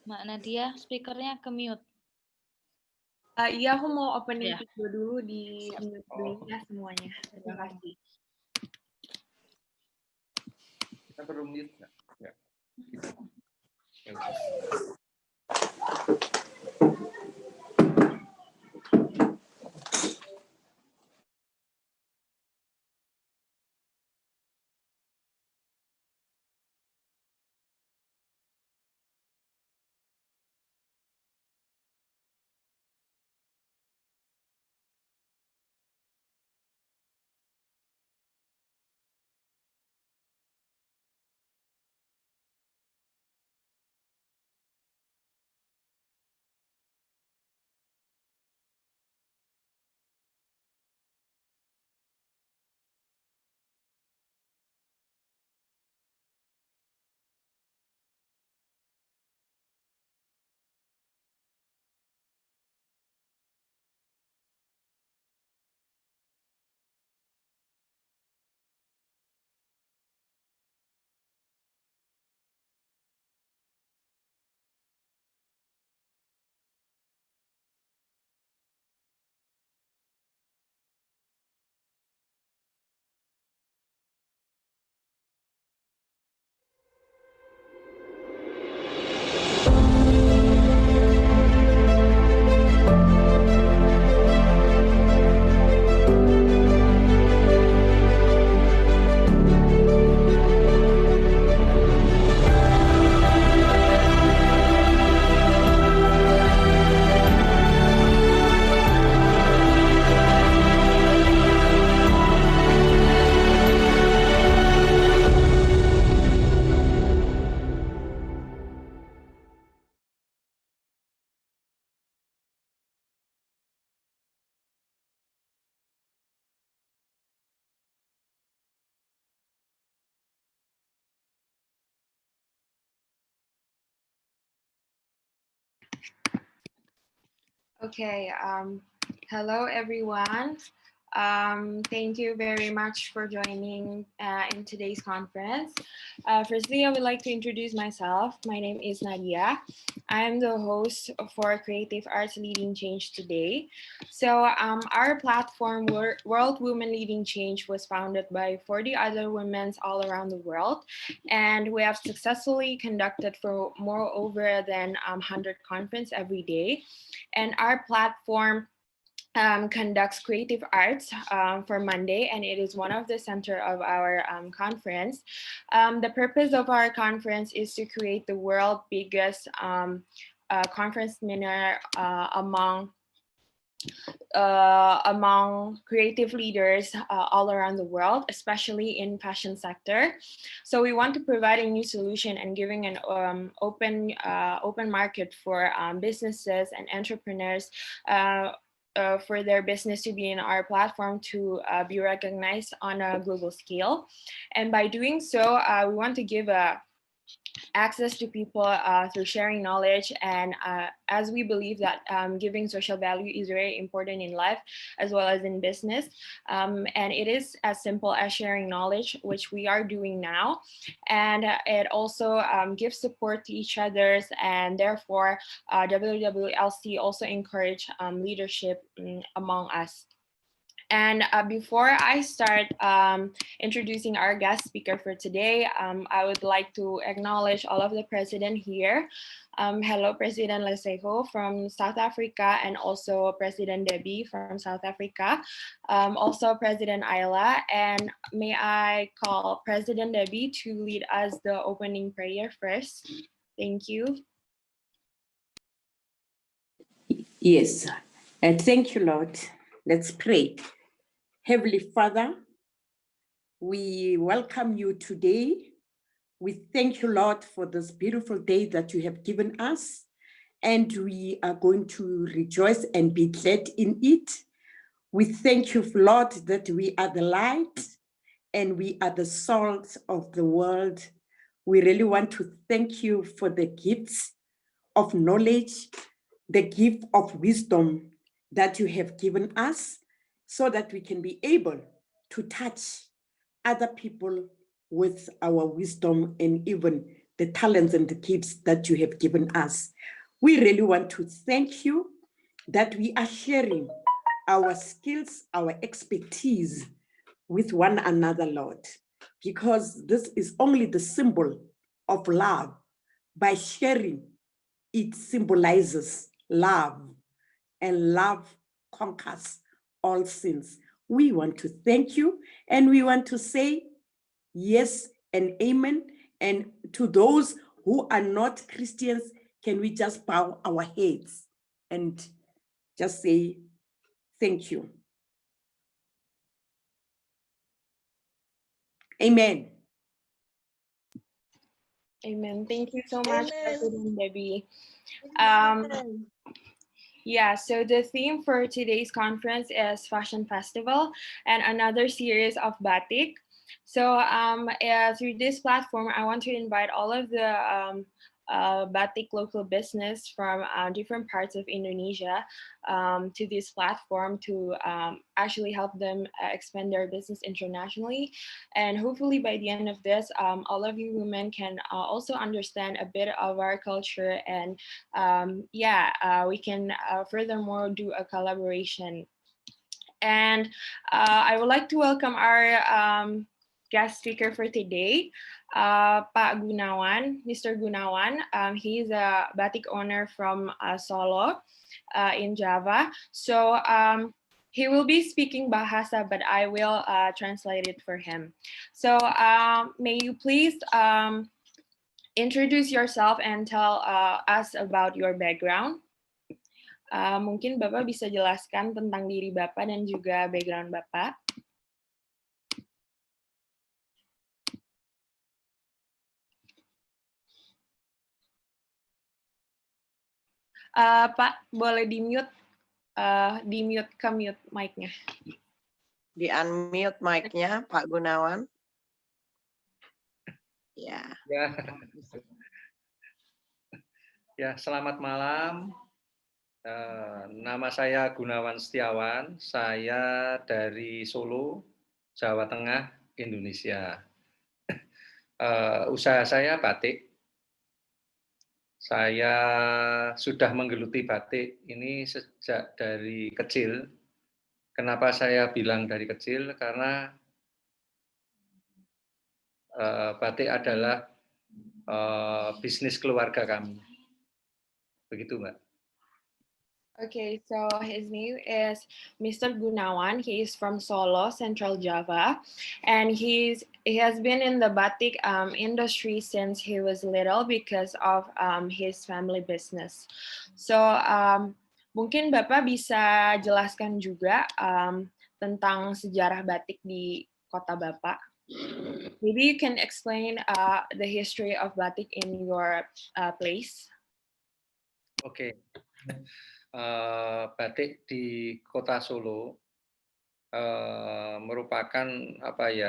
Mbak Nadia, speakernya ke mute. Iya, aku mau opening Ya. video dulu di mute dulu ya semuanya. Terima kasih. Kita perlu mute nggak? Ya. Okay, hello everyone. Thank you very much for joining in today's conference. Firstly, I would like to introduce myself. My name is Nadia. I am the host for Creative Arts Leading Change today. So our platform, World Women Leading Change, was founded by 40 other women all around the world. And we have successfully conducted for more over than 100 conferences every day. And our platform conducts creative arts for Monday, and it is one of the center of our conference. The purpose of our conference is to create the world's biggest conference seminar among creative leaders all around the world, especially in fashion sector. So we want to provide a new solution and giving an open market for businesses and entrepreneurs for their business to be in our platform to be recognized on a global scale. And by doing so, we want to give access to people through sharing knowledge, and as we believe that giving social value is very important in life as well as in business, and it is as simple as sharing knowledge, which we are doing now, and it also gives support to each other's, and therefore WWLC also encourage leadership among us. And before I start introducing our guest speaker for today, I would like to acknowledge all of the president here. Hello, President Lesejo from South Africa, and also President Debbie from South Africa. Also President Ayla, and may I call President Debbie to lead us the opening prayer first. Thank you. Yes, and thank you, Lord. Let's pray. Heavenly Father, we welcome you today. We thank you, Lord, for this beautiful day that you have given us, and we are going to rejoice and be glad in it. We thank you, Lord, that we are the light and we are the salt of the world. We really want to thank you for the gifts of knowledge, the gift of wisdom that you have given us, so that we can be able to touch other people with our wisdom and even the talents and the gifts that you have given us. We really want to thank you that we are sharing our skills, our expertise with one another, Lord, because this is only the symbol of love. By sharing, it symbolizes love, and love conquers all sins. We want to thank you, and we want to say yes and amen. And to those who are not Christians, can we just bow our heads and just say thank you? Amen. Amen. Thank you so much, Amen. President Debbie. Amen. Yeah, so the theme for today's conference is Fashion Festival and another series of batik. So through this platform, I want to invite all of the batik local business from different parts of Indonesia to this platform to actually help them expand their business internationally. And hopefully by the end of this, all of you women can also understand a bit of our culture, and we can furthermore do a collaboration. And I would like to welcome our guest speaker for today, Pak Gunawan, Mr. Gunawan. He's a batik owner from Solo in Java. So he will be speaking Bahasa, but I will translate it for him. So may you please introduce yourself and tell us about your background. Mungkin Bapak bisa jelaskan tentang diri Bapak dan juga background Bapak. Pak, boleh di-mute ke mute mic-nya. Di-unmute mic-nya, Pak Gunawan. Ya. Ya, selamat malam. Nama saya Gunawan Setiawan. Saya dari Solo, Jawa Tengah, Indonesia. Usaha saya batik. Saya sudah menggeluti batik ini sejak dari kecil. Kenapa saya bilang dari kecil? Karena batik adalah bisnis keluarga kami. Begitu, Mbak. Okay, so his name is Mr. Gunawan. He is from Solo, Central Java, and he has been in the batik industry since he was little because of his family business. So mungkin Bapak bisa jelaskan juga tentang sejarah batik di kota Bapak. Maybe you can explain the history of batik in your place. Oke. Batik di Kota Solo merupakan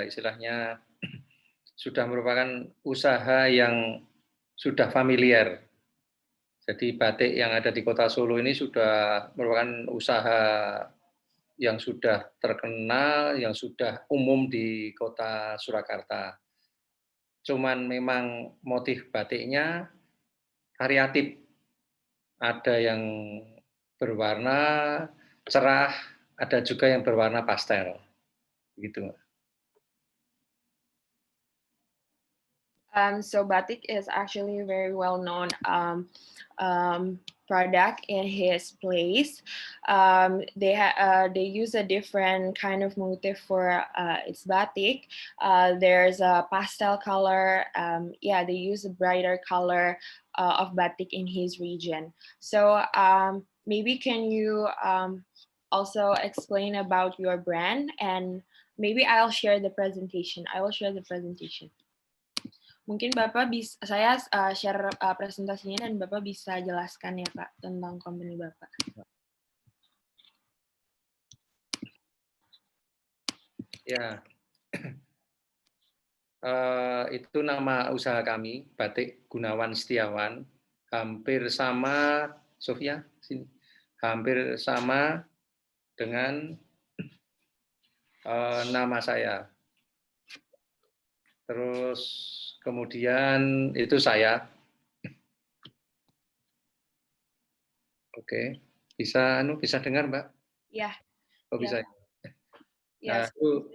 istilahnya sudah merupakan usaha yang sudah familiar. Jadi batik yang ada di Kota Solo ini sudah merupakan usaha yang sudah terkenal, yang sudah umum di Kota Surakarta. Cuman memang motif batiknya variatif. Ada yang berwarna cerah, ada juga yang berwarna pastel, begitu. So batik is actually a very well-known product in his place. They use a different kind of motif for its batik. There's a pastel color. They use a brighter color of batik in his region. So maybe can you also explain about your brand, and maybe I'll share the presentation. I will share the presentation. Mungkin Bapak bisa, saya share presentasinya dan Bapak bisa jelaskan ya Pak tentang company Bapak. Ya, itu nama usaha kami, Batik Gunawan Setiawan. Hampir sama, Sofia, sini. Hampir sama dengan nama saya. Terus kemudian itu saya. Oke, bisa dengar Mbak? Yeah. Oh bisa. Yes. Itu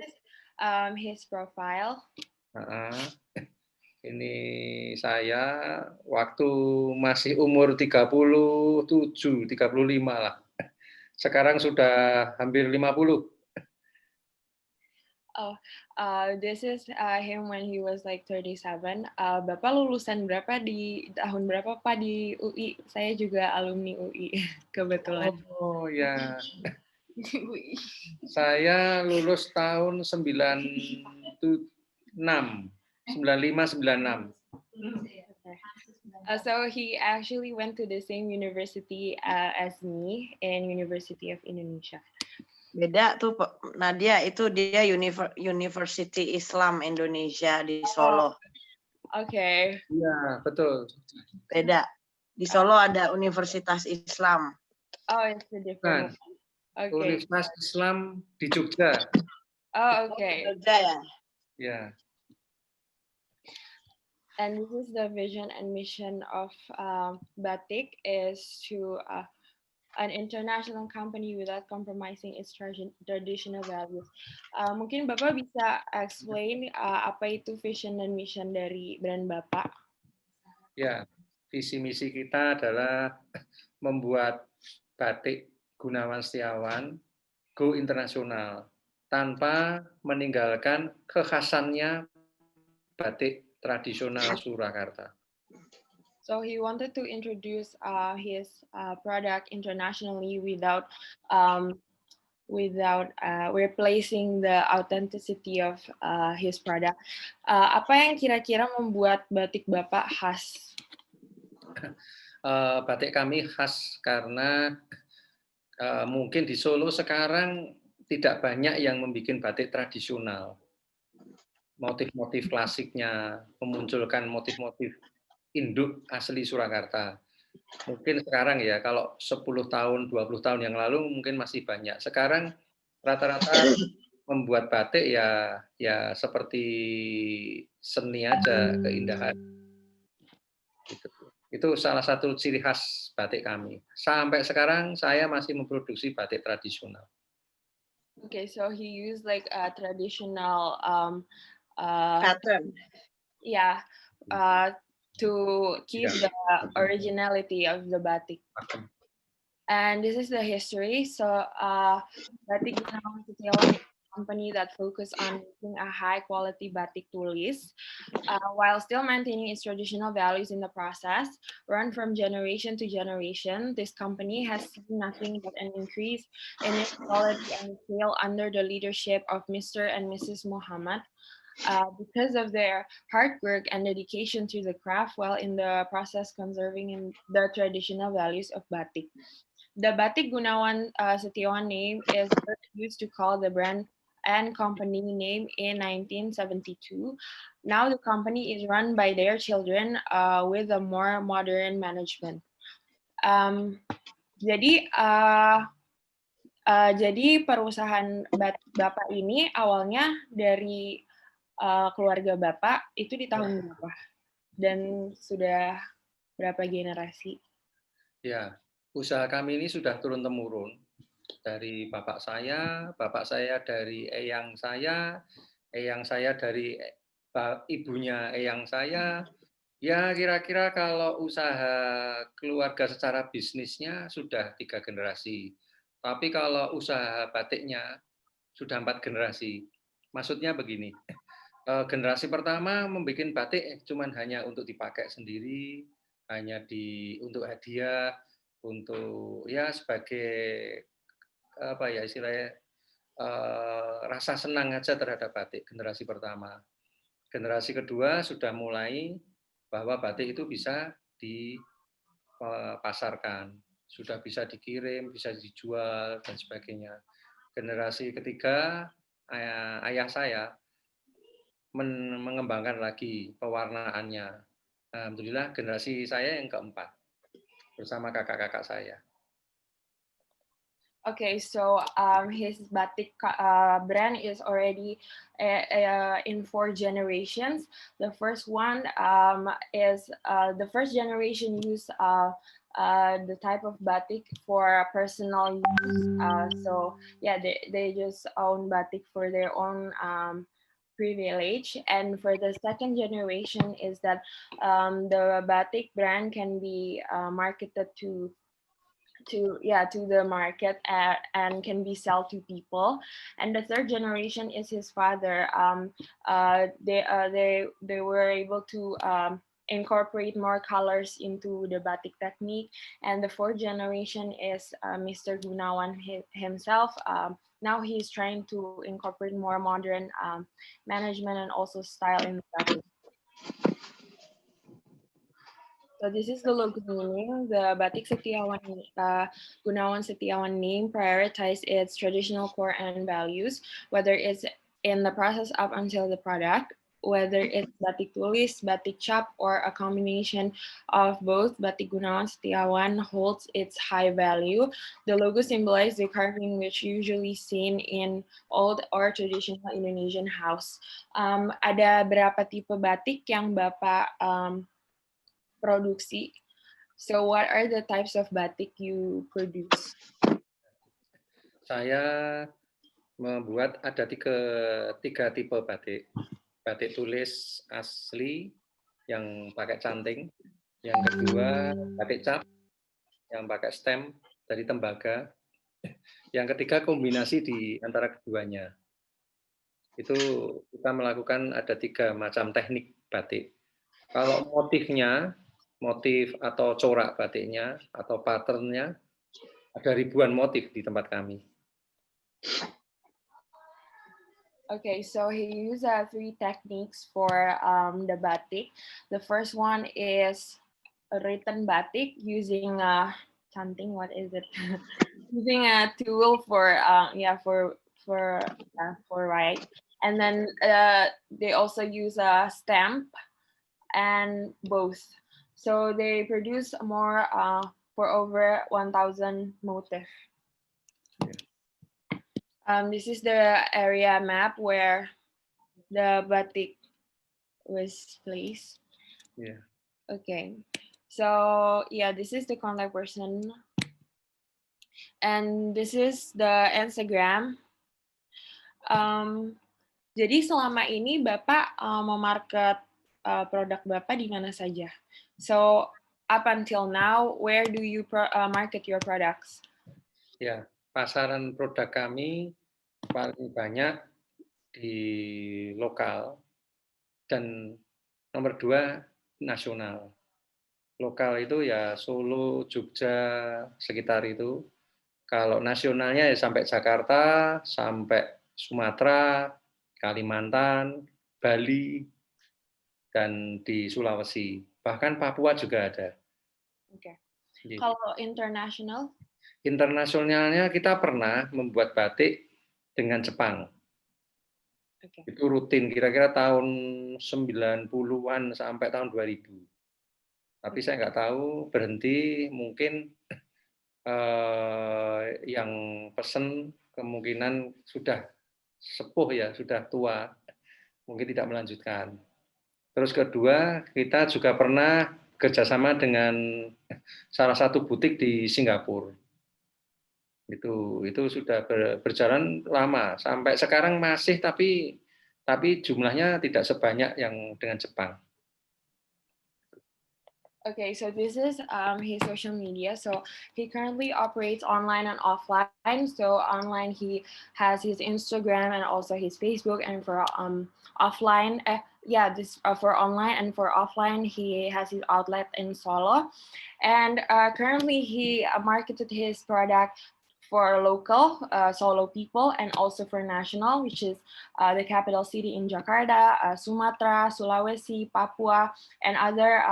His profile. ini saya waktu masih umur 37, 35 lah. Sekarang sudah hampir 50. This is him when he was like 37. Bapak lulusan berapa di tahun berapa Pak di UI? Saya juga alumni UI kebetulan. Oh ya, UI. saya lulus tahun 95, 96. So he actually went to the same university as me in University of Indonesia. Beda tuh Nadia, itu dia University Islam Indonesia di Solo. Okay. Iya, betul. Beda. Di Solo ada Universitas Islam. Oh, it's a different one. Okay. Universitas Islam di Jogja. Oh, okay. Jogja ya. Ya. And this is the vision and mission of Batik is to an international company without compromising its traditional values. Mungkin Bapak bisa explain apa itu vision dan mission dari brand Bapak? Ya, visi misi kita adalah membuat batik Gunawan Setiawan go internasional tanpa meninggalkan kekhasannya batik tradisional Surakarta. So he wanted to introduce his product internationally without replacing the authenticity of his product. Apa yang kira-kira membuat batik Bapak khas? Batik kami khas karena mungkin di Solo sekarang tidak banyak yang membuat batik tradisional. Motif-motif klasiknya, memunculkan motif-motif induk asli Surakarta. Mungkin sekarang ya, kalau 10 tahun, 20 tahun yang lalu mungkin masih banyak. Sekarang rata-rata membuat batik ya seperti seni aja, keindahan. Itu salah satu ciri khas batik kami. Sampai sekarang saya masih memproduksi batik tradisional. Okay, so he used like a traditional pattern. Yeah, to keep the originality of the batik. And this is the history. So Batik Gunawan Setiawan is a company that focus on making a high quality batik tulis while still maintaining its traditional values in the process. Run from generation to generation, this company has seen nothing but an increase in its quality and scale under the leadership of Mr. and Mrs. Muhammad. Because of their hard work and dedication to the craft while in the process conserving the traditional values of batik. The Batik Gunawan Setiawan name is first used to call the brand and company name in 1972. Now the company is run by their children with a more modern management. Jadi perusahaan Bapak ini awalnya dari keluarga Bapak itu di tahun berapa? Dan sudah berapa generasi? Ya, usaha kami ini sudah turun-temurun dari bapak saya dari eyang saya dari ibunya eyang saya. Ya, kira-kira kalau usaha keluarga secara bisnisnya sudah 3 generasi. Tapi kalau usaha batiknya sudah 4 generasi. Maksudnya begini, generasi pertama membuat batik cuman hanya untuk dipakai sendiri, hanya untuk hadiah, untuk ya sebagai apa ya istilahnya rasa senang aja terhadap batik generasi pertama. Generasi kedua sudah mulai bahwa batik itu bisa dipasarkan, sudah bisa dikirim, bisa dijual dan sebagainya. Generasi ketiga ayah saya mengembangkan lagi pewarnaannya. Alhamdulillah generasi saya yang keempat bersama kakak-kakak saya. Okay, so his batik brand is already in 4 generations. The first one is the first generation use the type of batik for personal use. So yeah, they just own batik for their own privilege. And for the second generation is that the batik brand can be marketed to the market and can be sold to people. And the third generation is his father. They were able to incorporate more colors into the batik technique. And the fourth generation is Mr. Gunawan himself. Now he's trying to incorporate more modern management and also style in the batik. So this is the logo meaning. The Batik Setiawan Gunawan Setiawan name prioritize its traditional core and values, whether it's in the process up until the product, whether it's batik tulis, batik cap, or a combination of both. Batik Gunawan Setiawan holds its high value. The logo symbolizes the carving which usually seen in old or traditional Indonesian house. Ada berapa tipe batik yang Bapak produksi? So what are the types of batik you produce? Saya membuat ada tiga tipe batik. Batik tulis asli yang pakai canting. Yang kedua batik cap yang pakai stem dari tembaga. Yang ketiga kombinasi di antara keduanya. Itu kita melakukan ada 3 macam teknik batik. Kalau motif atau corak batiknya atau patternnya ada ribuan motif di tempat kami. Okay, so he used 3 techniques for the batik. The first one is written batik using canting. What is it? Using a tool for write. And then they also use a stamp and both. So they produce more for over 1,000 motifs. This is the area map where the batik was placed. Yeah. Okay, so yeah, this is the contact person, and this is the Instagram. Jadi selama ini Bapak memarket produk Bapak di mana saja? So up until now, where do you market your products? Ya, pasaran produk kami paling banyak di lokal dan nomor 2 nasional. Lokal itu ya Solo, Jogja, sekitar itu. Kalau nasionalnya ya sampai Jakarta, sampai Sumatera, Kalimantan, Bali, dan di Sulawesi. Bahkan Papua juga ada. Oke. Gitu. Kalau internasional? Internasionalnya kita pernah membuat batik dengan Jepang. Okay. Itu rutin kira-kira tahun 90-an sampai tahun 2000. Tapi saya nggak tahu, berhenti, mungkin yang pesen kemungkinan sudah sepuh ya, sudah tua, mungkin tidak melanjutkan. Terus kedua, kita juga pernah kerjasama dengan salah satu butik di Singapura. Itu sudah berjalan lama, sampai sekarang masih, tapi jumlahnya tidak sebanyak yang dengan Jepang. Okay, so this is his social media. So he currently operates online and offline. So online he has his Instagram and also his Facebook, and for offline, for online and for offline he has his outlet in Solo. And currently he marketed his product for local Solo people and also for national, which is the capital city in Jakarta, Sumatra, Sulawesi, Papua, and other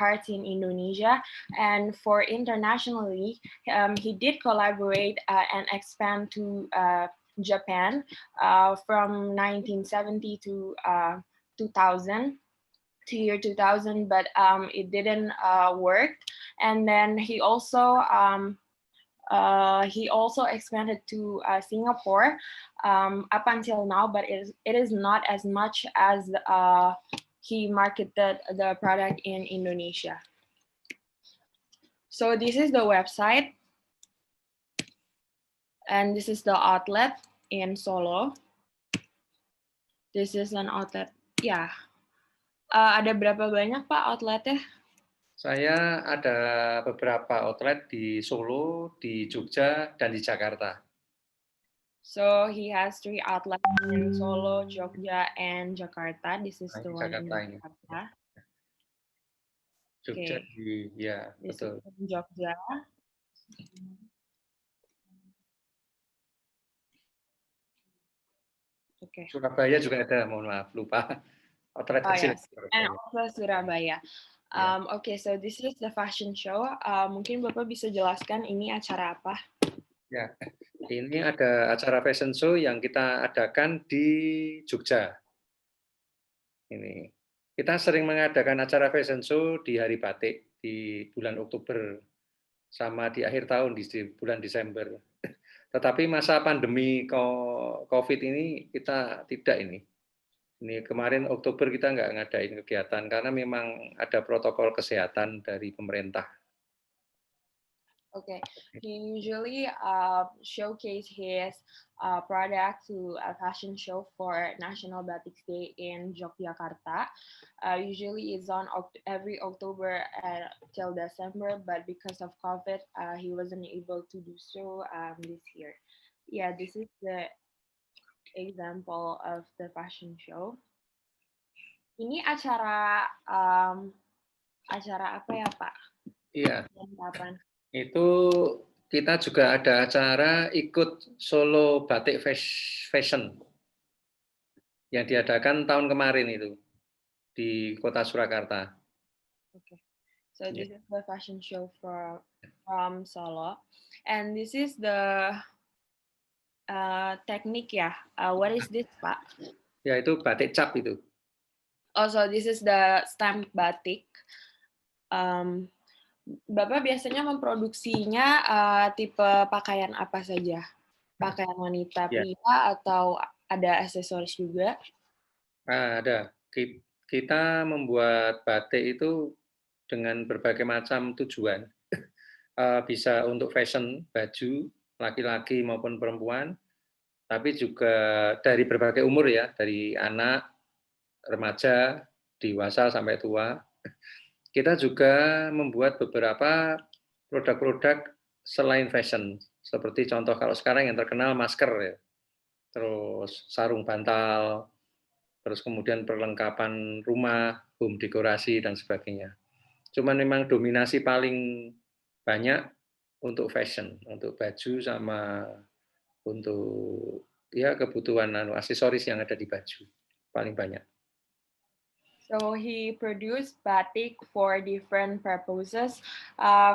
parts in Indonesia. And for internationally, he did collaborate and expand to Japan from 1970 to 2000. To year 2000, but it didn't work. And then he also He also expanded to Singapore up until now, but it is not as much as he marketed the product in Indonesia. So this is the website, and this is the outlet in Solo. This is an outlet, ya. Ada berapa banyak Pak outletnya? Saya ada beberapa outlet di Solo, di Jogja, dan di Jakarta. So he has 3 outlets in Solo, Jogja, and Jakarta. This is the one in Jakarta ini. Jakarta. Jogja, Okay. ya This betul. is in Jogja. Okay. Surabaya juga ada, mohon maaf, lupa. Outlet Oh kecil. yes, and also Surabaya. Okay, so this is the fashion show. Mungkin Bapak bisa jelaskan ini acara apa? Ya, ini ada acara fashion show yang kita adakan di Jogja. Ini kita sering mengadakan acara fashion show di hari batik di bulan Oktober sama di akhir tahun di bulan Desember. Tetapi masa pandemi COVID ini kita tidak ini. Ini kemarin Oktober kita nggak ngadain kegiatan karena memang ada protokol kesehatan dari pemerintah. Okay, he usually showcase his product to a fashion show for National Batik Day in Yogyakarta. Usually it's on every October till December, but because of COVID, he wasn't able to do so this year. Yeah, this is the example of the fashion show. Ini acara apa ya Pak? Iya. Kapan? Itu kita juga ada acara ikut Solo Batik Fashion yang diadakan tahun kemarin itu di Kota Surakarta. Okay, so this is the fashion show from Solo, and this is the technique ya. What is this Pak? Ya itu batik cap itu. Also, this is the stamp batik. Bapak biasanya memproduksinya tipe pakaian apa saja? Pakaian wanita, pria, atau ada aksesoris juga? Ada. Kita membuat batik itu dengan berbagai macam tujuan. Bisa untuk fashion, baju, laki-laki maupun perempuan, tapi juga dari berbagai umur ya, dari anak, remaja, dewasa sampai tua. Kita juga membuat beberapa produk-produk selain fashion, seperti contoh kalau sekarang yang terkenal masker, ya. Terus sarung bantal, terus kemudian perlengkapan rumah, home dekorasi, dan sebagainya. Cuman memang dominasi paling banyak untuk fashion, untuk baju sama untuk ya kebutuhan aksesoris yang ada di baju, paling banyak. So he produced batik for different purposes.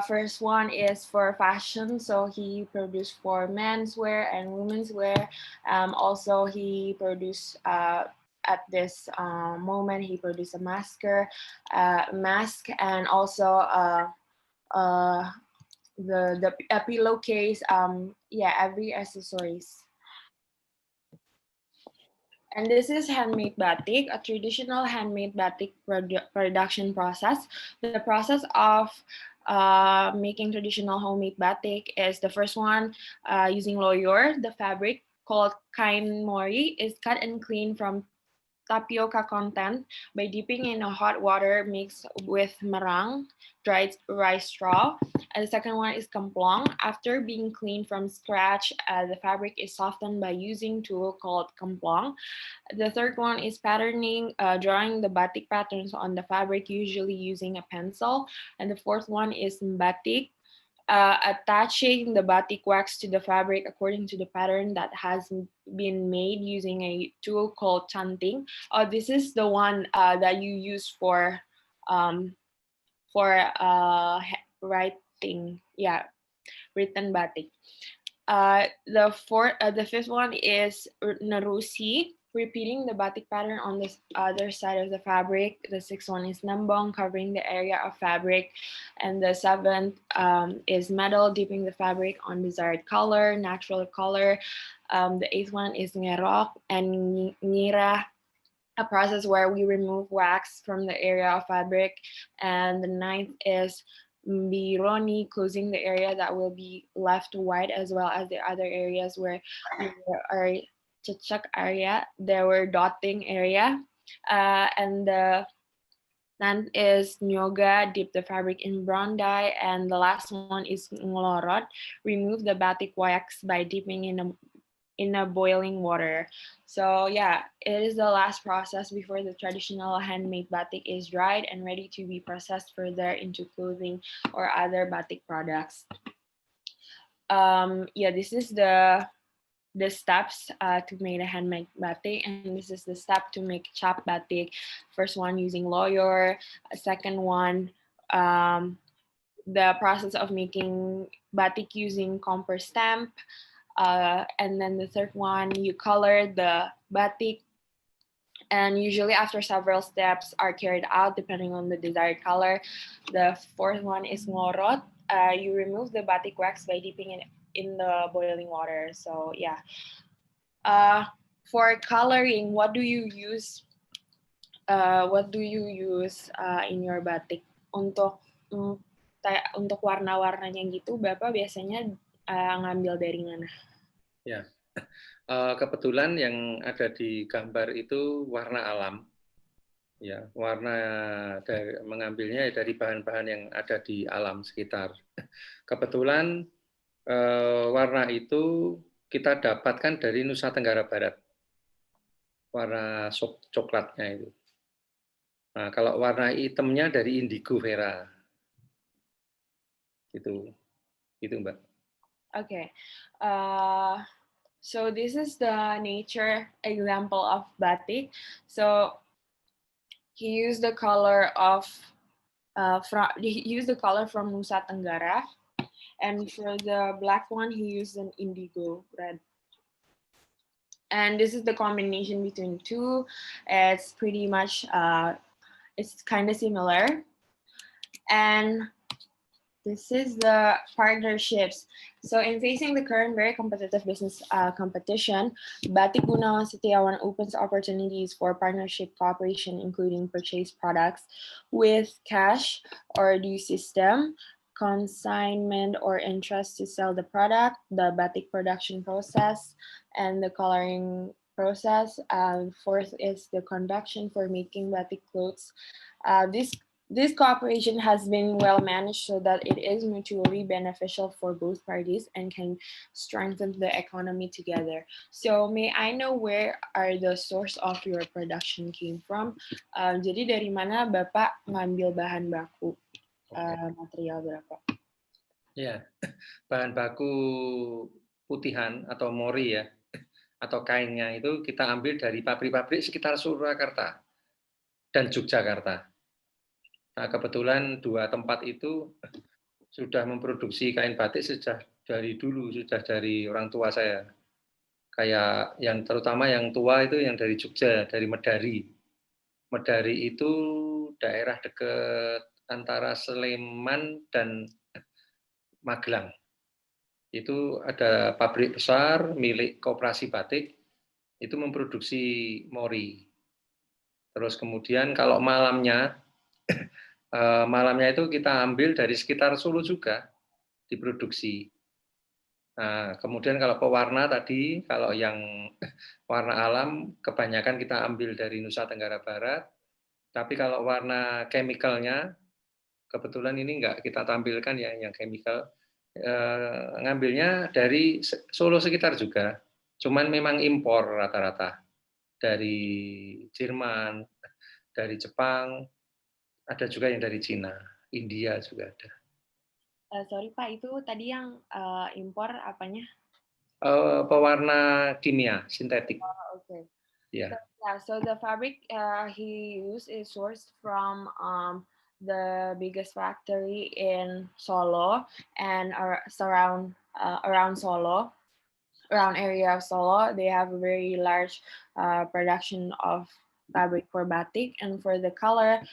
First one is for fashion, so he produced for menswear and women's wear. Also, he produced at this moment he produced a mask, and also the pillowcase. Every accessories. And this is handmade batik, a traditional handmade batik production process. The process of making traditional homemade batik is the first one using loyor. The fabric called kain mori is cut and cleaned from tapioca content by dipping in a hot water mixed with merang, dried rice straw. And the second one is kemplong. After being cleaned from scratch, the fabric is softened by using tool called kemplong. The third one is patterning, drawing the batik patterns on the fabric, usually using a pencil. And the fourth one is batik, attaching the batik wax to the fabric according to the pattern that has been made using a tool called canting. This is the one that you use for writing, written batik. The fifth one is narusi, repeating the batik pattern on the other side of the fabric. The sixth one is nembong, covering the area of fabric. And the seventh is metal, dipping the fabric on desired color, natural color. The eighth one is ngerok and nyirah, a process where we remove wax from the area of fabric. And the ninth is mbironi, closing the area that will be left white, as well as the other areas where there are cecek area, there were dotting area. And the 10th is nyoga, dip the fabric in brown dye. And the last one is ngolorot, remove the batik wax by dipping in a boiling water. So yeah, it is the last process before the traditional handmade batik is dried and ready to be processed further into clothing or other batik products. Yeah, this is the steps to make a handmade batik, and this is the step to make cap batik. First one using loyor, second one the process of making batik using comper stamp. And then the third one, you color the batik, and usually after several steps are carried out depending on the desired color. The fourth one is ngorot. You remove the batik wax by dipping it in the boiling water. So yeah. For coloring, what do you use? In your batik untuk untuk warna-warnanya gitu, Bapak biasanya ngambil dari mana? Ya, kebetulan yang ada di gambar itu warna alam. Ya, warna mengambilnya dari bahan-bahan yang ada di alam sekitar. Kebetulan warna itu kita dapatkan dari Nusa Tenggara Barat. Warna coklatnya itu. Nah, kalau warna hitamnya dari indigo vera. Gitu, Mbak. Okay. So this is the nature example of batik. So he used the color from Nusa Tenggara, and for the black one he used an indigo red. And this is the combination between two. It's pretty much it's kind of similar. And this is the partnerships. So in facing the current very competitive business competition, Batik Gunawan Setiawan opens opportunities for partnership cooperation, including purchase products with cash or due system, consignment or interest to sell the product, the batik production process, and the coloring process. Fourth is the conduction for making batik clothes. This cooperation has been well managed so that it is mutually beneficial for both parties and can strengthen the economy together. So may I know where are the source of your production came from? Jadi dari mana Bapak ngambil bahan baku material berapa? Ya, bahan baku putihan atau mori ya, atau kainnya itu kita ambil dari pabrik-pabrik sekitar Surakarta dan Yogyakarta. Nah, kebetulan dua tempat itu sudah memproduksi kain batik sejak dari dulu, sudah dari orang tua saya. Kayak yang terutama yang tua itu yang dari Jogja, dari Medari. Medari itu daerah dekat antara Sleman dan Magelang. Itu ada pabrik besar milik Koperasi Batik, itu memproduksi mori. Terus kemudian kalau malamnya itu kita ambil dari sekitar Solo juga diproduksi. Nah, kemudian kalau pewarna tadi, kalau yang warna alam kebanyakan kita ambil dari Nusa Tenggara Barat. Tapi kalau warna chemicalnya, kebetulan ini enggak kita tampilkan ya yang chemical, ngambilnya dari Solo sekitar juga. Cuman memang impor rata-rata dari Jerman, dari Jepang. Ada juga yang dari Cina, India juga ada. Sorry Pak, itu tadi yang impor apanya? Pewarna kimia, sintetik. Oh, okay. Yeah. So the fabric he used is sourced from the biggest factory in Solo and around Solo. around area of Solo, they have a very large production of fabric for batik. And for the color,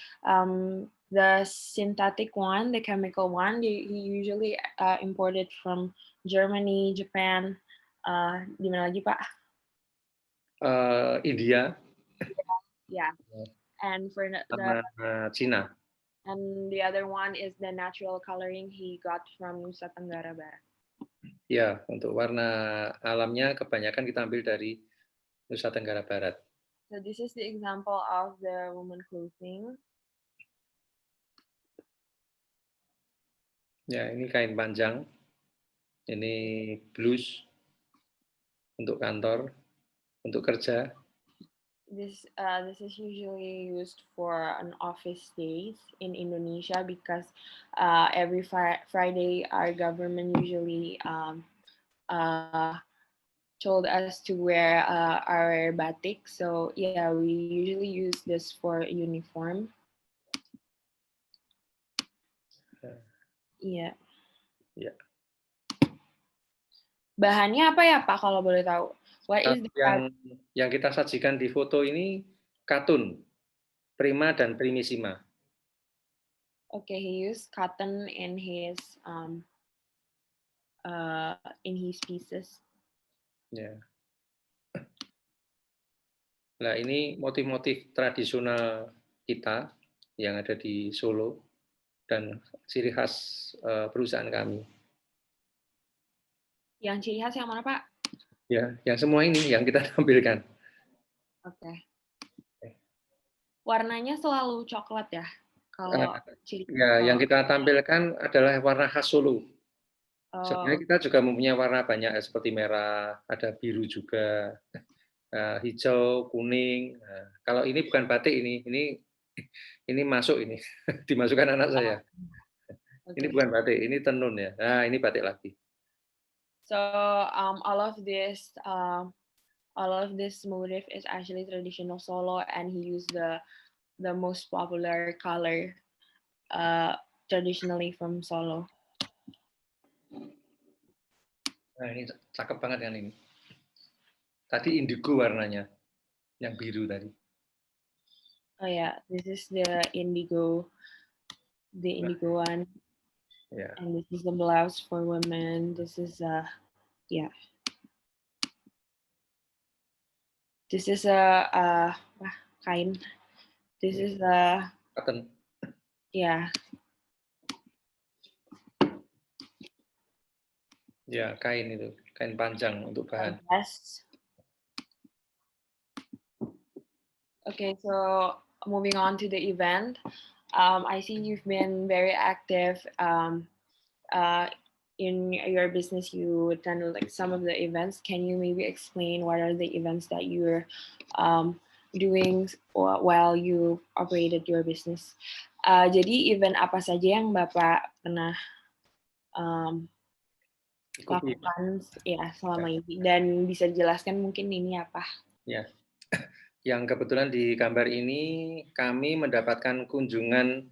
the synthetic one, the chemical one, he usually imported from Germany, Japan, di mana lagi Pak? India Yeah. And for the sama Cina. and the other one is the natural coloring he got from Nusa Tenggara Barat. Ya, untuk warna alamnya kebanyakan kita ambil dari Nusa Tenggara Barat. So this is the example of the woman clothing. Ya, ini kain panjang. Ini blus untuk kantor, untuk kerja. This is usually used for an office days in Indonesia because every Friday our government usually told us to wear our batik. So yeah, we usually use this for uniform. Iya. Ya. Bahannya apa ya Pak kalau boleh tahu? What is the Yang kita sajikan di foto ini katun, prima dan primissima. Okay, he used cotton in his pieces. Ya. Nah, ini motif-motif tradisional kita yang ada di Solo dan ciri khas perusahaan kami. Yang ciri khas yang mana Pak? Ya, yang semua ini yang kita tampilkan. Oke. Warnanya selalu coklat ya? Kalau ciri Ya, yang kita tampilkan adalah warna khas Solo. Sebenarnya kita juga mempunyai warna banyak seperti merah, ada biru juga, hijau, kuning. Nah, kalau ini bukan batik ini masuk ini dimasukkan anak saya. Ini bukan batik, ini tenun ya. Nah, ini batik lagi. So all of this motif is actually traditional Solo, and he used the most popular color traditionally from Solo. Nah, ini cakep banget kan ini. Tadi indigo warnanya, yang biru tadi. Oh yeah, this is the indigo one. Yeah. And this is the blouse for women. This is yeah. This is a kain. This is a Cotton. yeah. Ya, kain itu, kain panjang untuk bahan. Yes. Okay, so moving on to the event. I see you've been very active in your business. You attend like some of the events. Can you maybe explain what are the events that you're doing while you operated your business? Jadi event apa saja yang Bapak pernah lakukan ya selama ini, dan bisa dijelaskan mungkin ini apa? Ya. Yang kebetulan di gambar ini kami mendapatkan kunjungan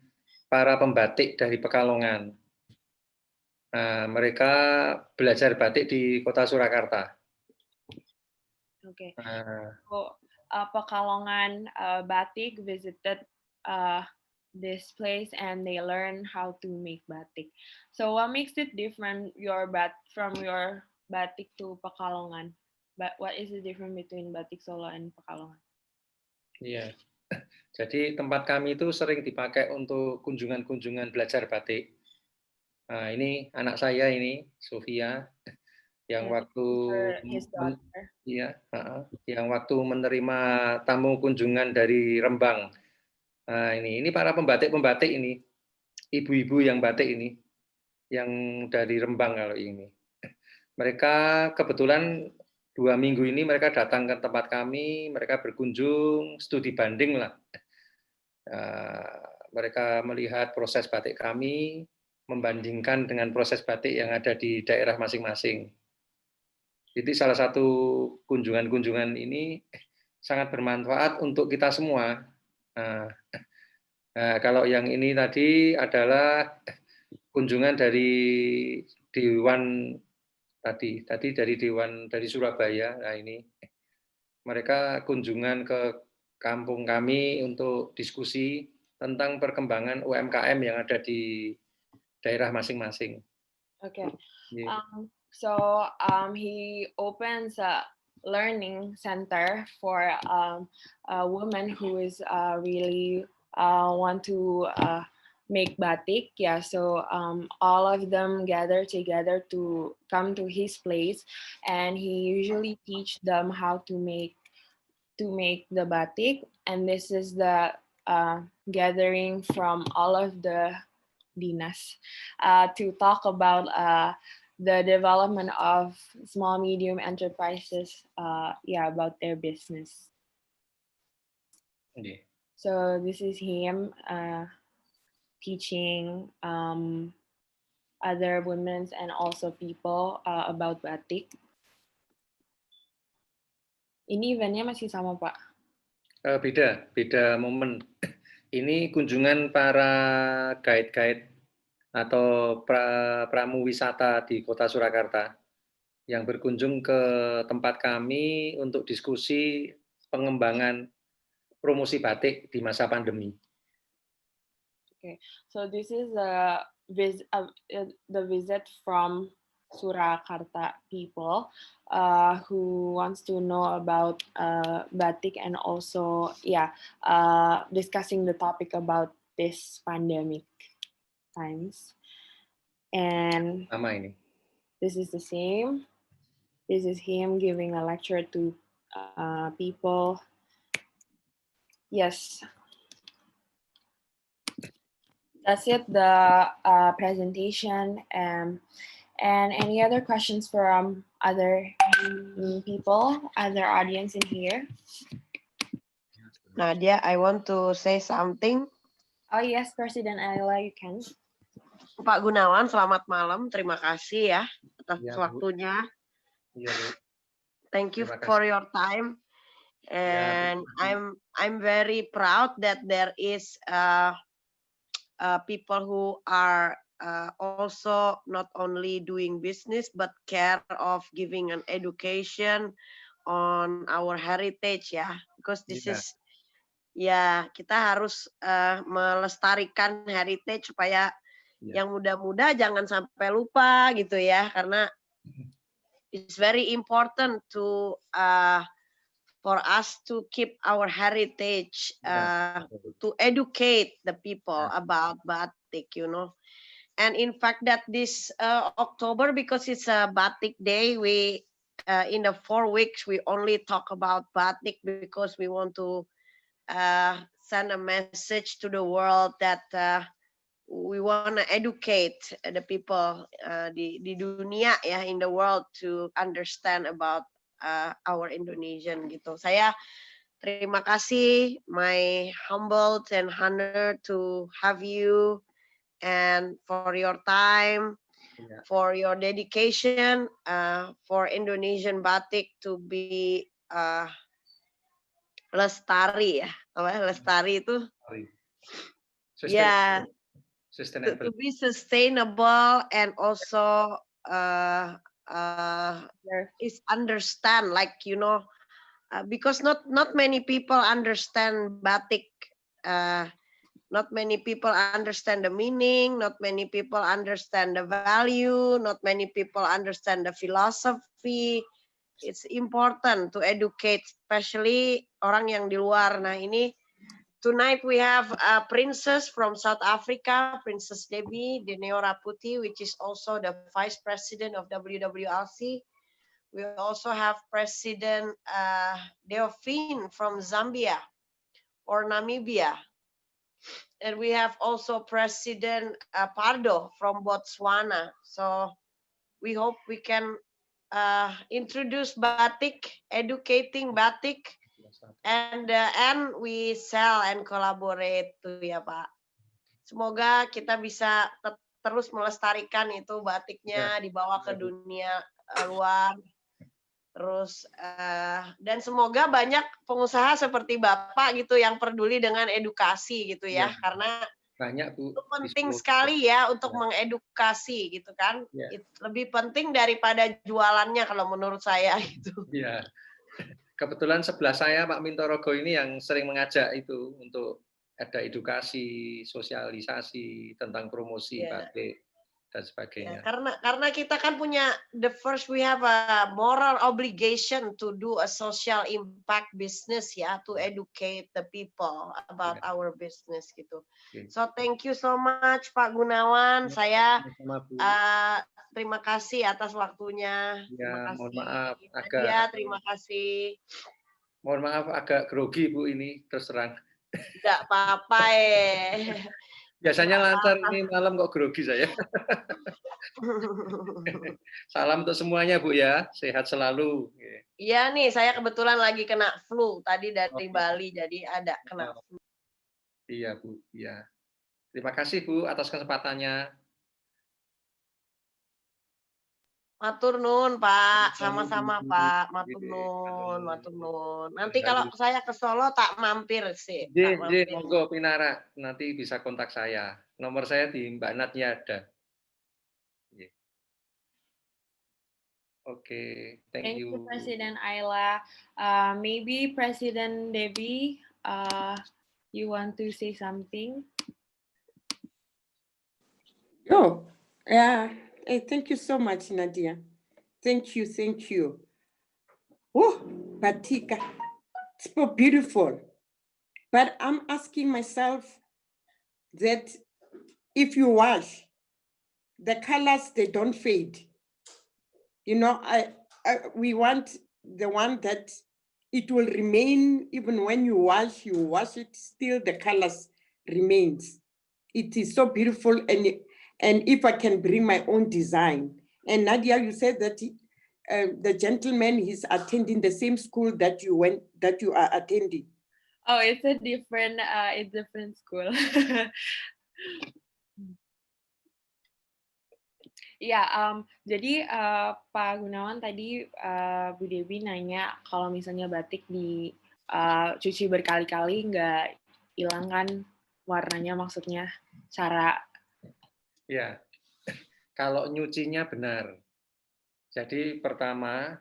para pembatik dari Pekalongan. Nah, mereka belajar batik di kota Surakarta. Oke. So, Pekalongan batik visited this place and they learn how to make batik. So what makes it different from your batik to Pekalongan? But what is the difference between batik Solo and Pekalongan? Iya. Jadi tempat kami itu sering dipakai untuk kunjungan-kunjungan belajar batik. Nah, ini anak saya ini, Sofia, yang yang waktu menerima tamu kunjungan dari Rembang. Nah, ini para pembatik-pembatik ini, ibu-ibu yang batik ini, yang dari Rembang kalau ini. Mereka kebetulan 2 minggu ini mereka datang ke tempat kami, mereka berkunjung, studi banding lah. Mereka melihat proses batik kami, membandingkan dengan proses batik yang ada di daerah masing-masing. Jadi salah satu kunjungan-kunjungan ini sangat bermanfaat untuk kita semua. Nah, kalau yang ini tadi adalah kunjungan dari Dewan tadi dari Dewan dari Surabaya. Nah, ini mereka kunjungan ke kampung kami untuk diskusi tentang perkembangan UMKM yang ada di daerah masing-masing. Okay. Yeah. So he opens a learning center for a woman who is really want to make batik. Yeah, so all of them gather together to come to his place, and he usually teach them how to make the batik. And this is the gathering from all of the dinas to talk about the development of small medium enterprises, about their business. Yeah. So this is him teaching other women and also people about batik. Ini eventnya masih sama, Pak? Beda momen. Ini kunjungan para guide-guide atau pramu wisata di Kota Surakarta yang berkunjung ke tempat kami untuk diskusi pengembangan promosi batik di masa pandemi. Okay, so this is the visit from Surakarta people who wants to know about batik, and also discussing the topic about this pandemic times. And Sama ini. this is the same. This is him giving a lecture to people. Yes. That's it, the presentation. And any other questions from other people, other audience in here? Nadia, I want to say something. Oh yes, President Ayla, you can. Pak Gunawan, selamat malam. Terima kasih ya atas Ya, Bu. waktunya. Iya, Bu. Thank you Terima kasih. for your time. Ya, And I'm very proud that there is people who are also not only doing business but care of giving an education on our heritage ya, because this Ya. is kita harus melestarikan heritage supaya yang muda-muda jangan sampai lupa gitu ya, karena it's very important to for us to keep our heritage, to educate the people about batik, you know. And in fact that this October, because it's a batik day, we in the 4 weeks we only talk about batik because we want to send a message to the world that we want to educate the people di dunia ya, in the world, to understand about our Indonesian gitu. Saya terima kasih, my humbled and honored to have you, and for your time, for your dedication, for Indonesian batik to be lestari ya, lestari itu sustainable. To be sustainable, and also is understand, like, you know, because not many people understand batik, not many people understand the meaning, not many people understand the value, not many people understand the philosophy. It's important to educate, especially orang yang di luar. Nah, ini tonight we have a princess from South Africa, Princess Debbie Deneora Puti, which is also the Vice President of WWLC. We also have President Deofin from Zambia or Namibia. And we have also President Pardo from Botswana. So we hope we can introduce batik, educating batik, and we sell and collaborate tuh ya Pak. Semoga kita bisa terus melestarikan itu batiknya, dibawa ke dunia luar. Terus dan semoga banyak pengusaha seperti Bapak gitu yang peduli dengan edukasi gitu ya, karena Banyak Bu. Itu di penting Solo. sekali ya untuk Ya. mengedukasi gitu kan. Ya. Lebih penting daripada jualannya kalau menurut saya itu. Iya. Kebetulan sebelah saya Pak Mintorogo ini yang sering mengajak itu untuk ada edukasi, sosialisasi tentang promosi Ya. batik dan Ya, sebagainya. karena kita kan punya we have a moral obligation to do a social impact business ya, to educate the people about our business gitu. Oke. So thank you so much Pak Gunawan. Saya Sama-sama, Bu. terima kasih atas waktunya. Ya, Terima mohon kasih. maaf Nadia, terima kasih. mohon maaf agak grogi Bu ini terus terang. Enggak apa-apa Biasanya Nggak lancar apa-apa. ini malam kok grogi saya. Salam untuk semuanya Bu ya, sehat selalu. Iya nih, saya kebetulan lagi kena flu tadi dari Oke. Bali, jadi ada kena flu. Iya Bu, iya. Terima kasih Bu atas kesempatannya. Matur nuwun Pak, Sama-sama, sama-sama Bu. Pak, matur Oke. nuwun, matur Halo. nuwun. Nanti kalau saya ke Solo tak mampir sih, tak J, mampir. monggo Pinara, nanti bisa kontak saya. Nomor saya di Mbak Natnya ada. Oke, thank Thank you, you. President Ayla. Maybe President Debbie, you want to say something? Oh, yeah. Hey, thank you so much, Nadia. Thank you, thank you. Oh, Batika, it's so beautiful. But I'm asking myself that if you wash, the colors, they don't fade. You know, we want the one that it will remain even when you wash it, still the colors remains. It is so beautiful, and if I can bring my own design. And Nadia, you said that the gentleman is attending the same school that you are attending. Oh, it's a different school. Ya, jadi Pak Gunawan tadi Bu Dewi nanya kalau misalnya batik cuci berkali-kali nggak hilang kan warnanya, maksudnya cara. Ya, kalau nyucinya benar. Jadi pertama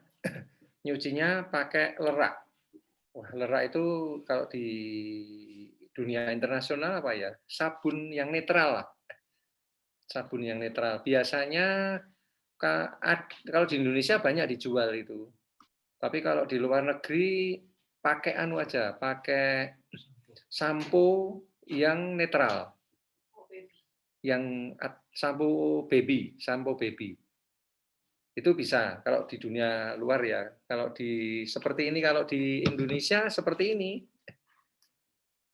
nyucinya pakai lerak. Wah, lerak itu kalau di dunia internasional apa ya? Sabun yang netral lah. Sabun yang netral. Biasanya kalau di Indonesia banyak dijual itu. Tapi kalau di luar negeri pakai aja, pakai sampo yang netral. Yang sampo baby. Itu bisa kalau di dunia luar ya. Kalau seperti ini, kalau di Indonesia seperti ini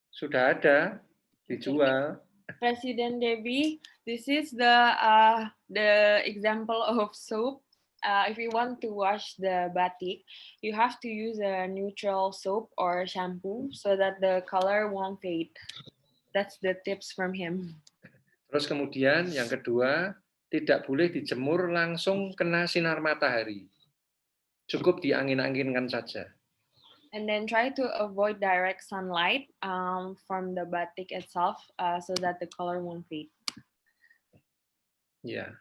sudah ada dijual. President Debbie, this is the example of soap. If you want to wash the batik, you have to use a neutral soap or shampoo so that the color won't fade. That's the tips from him. Terus kemudian yang kedua, tidak boleh dijemur langsung kena sinar matahari. Cukup diangin-anginkan saja. And then try to avoid direct sunlight from the batik itself so that the color won't fade. Ya,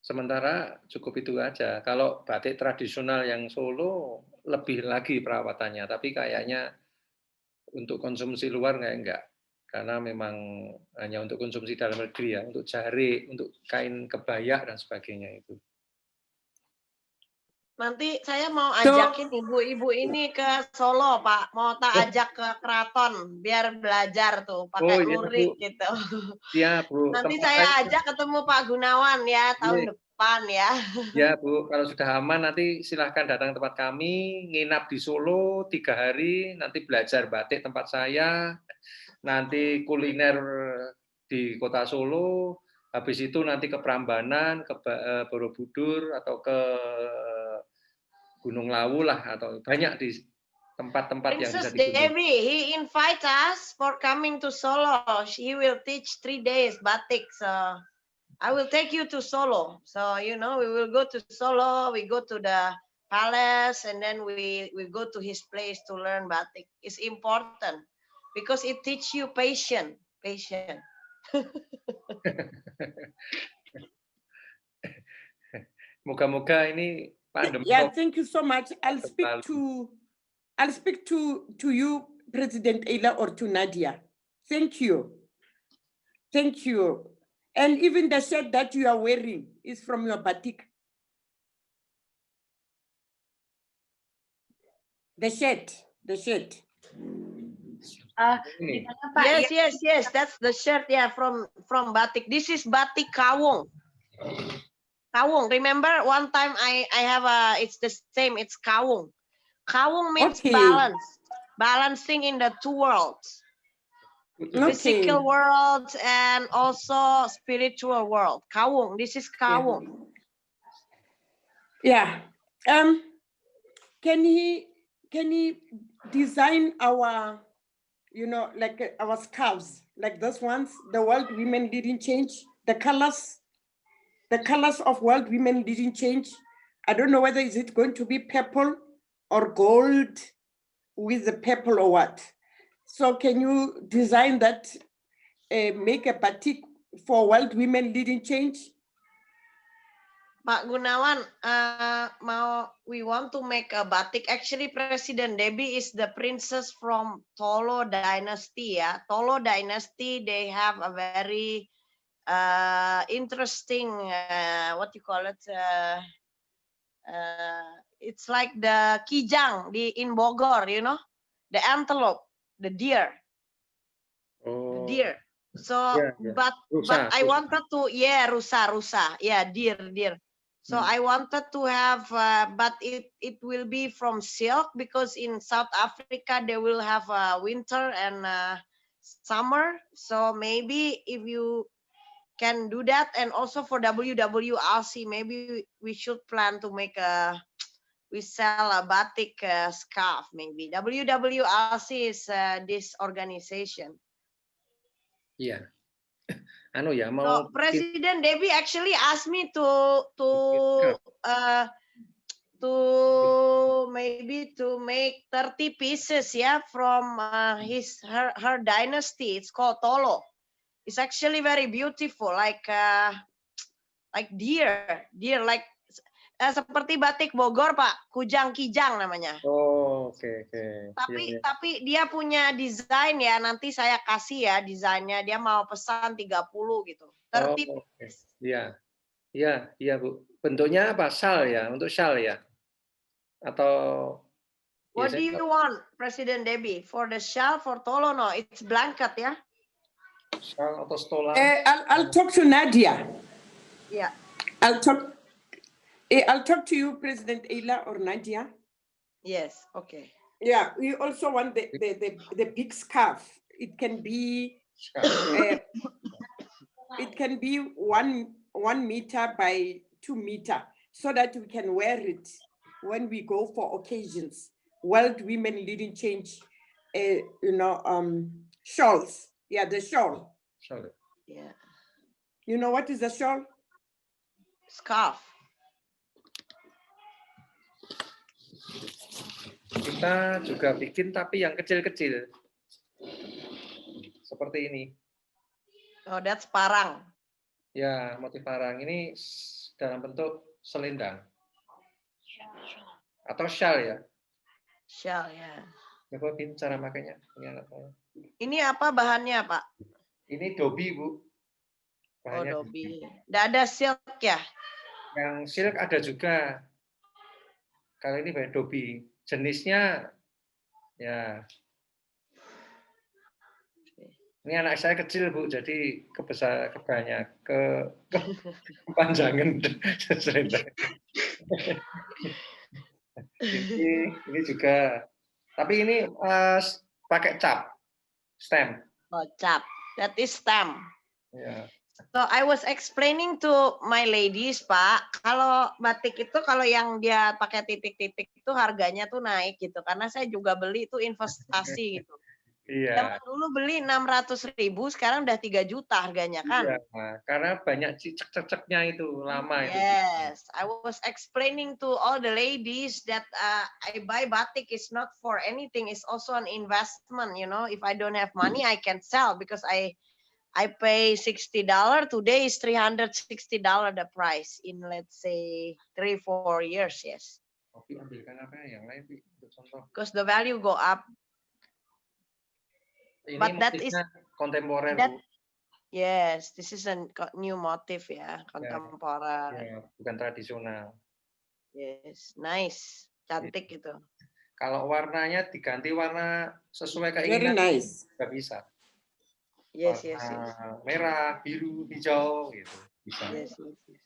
sementara cukup itu aja. Kalau batik tradisional yang Solo lebih lagi perawatannya, tapi kayaknya untuk konsumsi luar enggak. Karena memang hanya untuk konsumsi dalam negeri ya, untuk jarik, untuk kain kebaya dan sebagainya itu. Nanti saya mau ajakin ibu-ibu ini ke Solo, Pak. Mau tak ajak ke keraton biar belajar tuh pakai lurik gitu. Iya, Bu. Nanti saya ajak ketemu Pak Gunawan ya tahun depan ya. Ya, Bu. Kalau sudah aman nanti silahkan datang ke tempat kami, nginap di Solo 3 hari, nanti belajar batik tempat saya, nanti kuliner di kota Solo, habis itu nanti ke Prambanan, ke Borobudur atau ke Gunung Lawu lah, atau banyak di tempat-tempat yang bisa dikunjungi. Debbie, he invite us for coming to Solo. He will teach 3 days batik. So I will take you to Solo. So we will go to Solo. We go to the palace, and then we go to his place to learn batik. It's important because it teach you patience. Moga-moga ini pandemi. Yeah, thank you so much. I'll speak Lalu. to you, President Ayla, or to Nadia. Thank you. Thank you. And even the shirt that you are wearing is from your batik. The shirt. Ini. Ditanya Pak, Yes. That's the shirt, yeah, from batik. This is batik Kawung. Kawung. Remember one time I have it's the same. It's Kawung. Kawung means Okay. balancing in the two worlds, Okay. physical world and also spiritual world. Kawung. This is Kawung. Yeah. Can he design our, like our scarves, like those ones, the World Women didn't change, the colors of World Women didn't change. I don't know whether is it going to be purple or gold with the purple or what. So can you design that, make a batik for World Women didn't change? Pak Gunawan, we want to make a batik. Actually, President Debbie is the princess from Tolo Dynasty. Yeah, Tolo Dynasty. They have a very interesting, what you call it? It's like the kijang in Bogor, the antelope, the deer. Oh. Deer. So, Yeah. but I wanted to, rusa, yeah, deer. So I wanted to have, but it will be from silk, because in South Africa they will have winter and summer. So maybe if you can do that, and also for WWRC, maybe we should plan to make we sell a batik scarf. Maybe WWRC is this organization. Iya. Anu ya, mau So President Debbie actually asked me to maybe to make 30 pieces, yeah, from her dynasty. It's called Tolo. It's actually very beautiful, like deer, like seperti batik Bogor, Pak, kujang kijang namanya. Oh, oke. Tapi dia punya desain ya, nanti saya kasih ya desainnya. Dia mau pesan 30 gitu. 30. Oh, okay. Iya, Bu. Bentuknya apa? Shawl ya, untuk shawl ya? Atau What do you want, President Debbie? For the shawl, for Tolo, no, it's blanket ya. shawl atau stola? I'll talk to Nadia. Yeah. I'll talk to you, President Ayla or Nadia. Yes. Okay. Yeah, we also want the big scarf. It can be it can be 1 meter by 2 meter, so that we can wear it when we go for occasions. World Women Leading Change, shawls. Yeah, the shawl. Shawl. Yeah. You know what is a shawl? Scarf. Kita juga bikin tapi yang kecil-kecil. Seperti ini. Oh, that's parang. Ya, motif parang ini dalam bentuk selendang. Atau shawl ya. Shawl, ya. Coba Bin cara makainya. Ini apa bahannya, Pak? Ini dobi, Bu. Bahannya dobi. Nggak ada silk ya? Yang silk ada juga. Kali ini banyak dobi. Jenisnya ya. Ini anak saya kecil, Bu, jadi kepanjangan selendang. Ini juga. Tapi ini pakai cap, stem. Oh, cap. That is stem. Ya. So I was explaining to my ladies, Pak, kalau batik itu kalau yang dia pakai titik-titik itu harganya tuh naik gitu. Karena saya juga beli itu investasi gitu. Iya. Yang dulu beli 600.000, sekarang udah 3 juta harganya kan? Iya, karena banyak cicek-ceceknya itu lama itu. Yes, I was explaining to all the ladies that I buy batik is not for anything, it's also an investment, you know. If I don't have money, I can sell because I I pay $60. Today is $360 the price in, let's say, 3-4 years. Yes, Opi ambilkan apa yang lain Pi, untuk contoh. because the value go up. Ini But that is- motifnya kontemporer that- Bu. Yes, this is a new motif ya, contemporary. Ya, bukan tradisional. Yes, nice, cantik itu. Kalau warnanya diganti warna sesuai Very keinginan nice. nggak bisa. Yes, Warna yes, yes. merah, biru, hijau gitu bisa. Yes, yes, yes.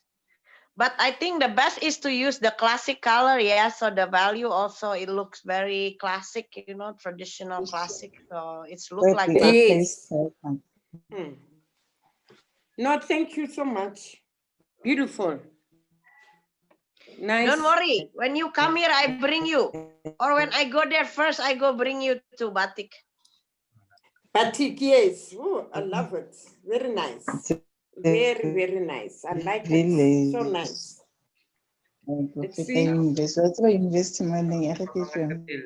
But I think the best is to use the classic color, yeah. So the value also, it looks very classic, you know, traditional classic. So it's look like that. Yes. Hmm. No, thank you so much. Beautiful. Nice. Don't worry, when you come here, I bring you. Or when I go there first, I go bring you to batik. Batik, yes. Oh, I love it. Very nice. Very, very nice. I like it. So nice. Let's see. Potongan kecil.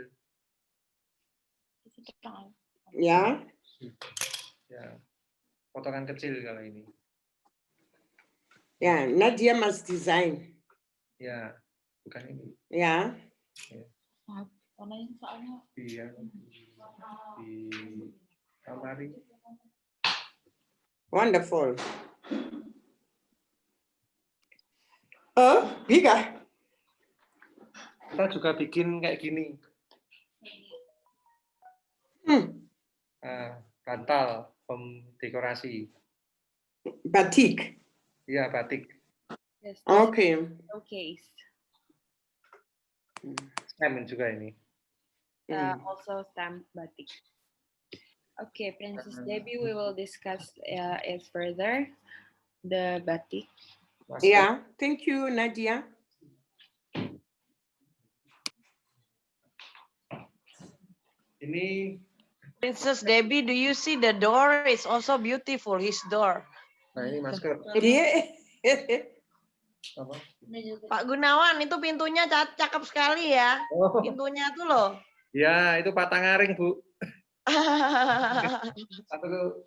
Yeah. Ya. Potongan kecil kalau ini. Yeah. Nadia must design. Ya, bukan ini. Yeah. Warnanya soalnya Iya. Di lemari. Wonderful. Oh, bigger. Kita juga bikin kayak gini. Bantal dekorasi. Batik. Iya, batik. Yes, Okay. showcase. Stem juga ini. Also stamp batik. Okay, Princess Debbie, we will discuss it further. The batik. Masker. Yeah. Thank you, Nadia. Ini, Princess Debbie, do you see the door is also beautiful, his door. nah ini masker. Yeah. Apa? ini juga Pak Gunawan, itu pintunya cakep sekali ya. Oh, Pintunya tuh loh. ya itu patangaring Bu.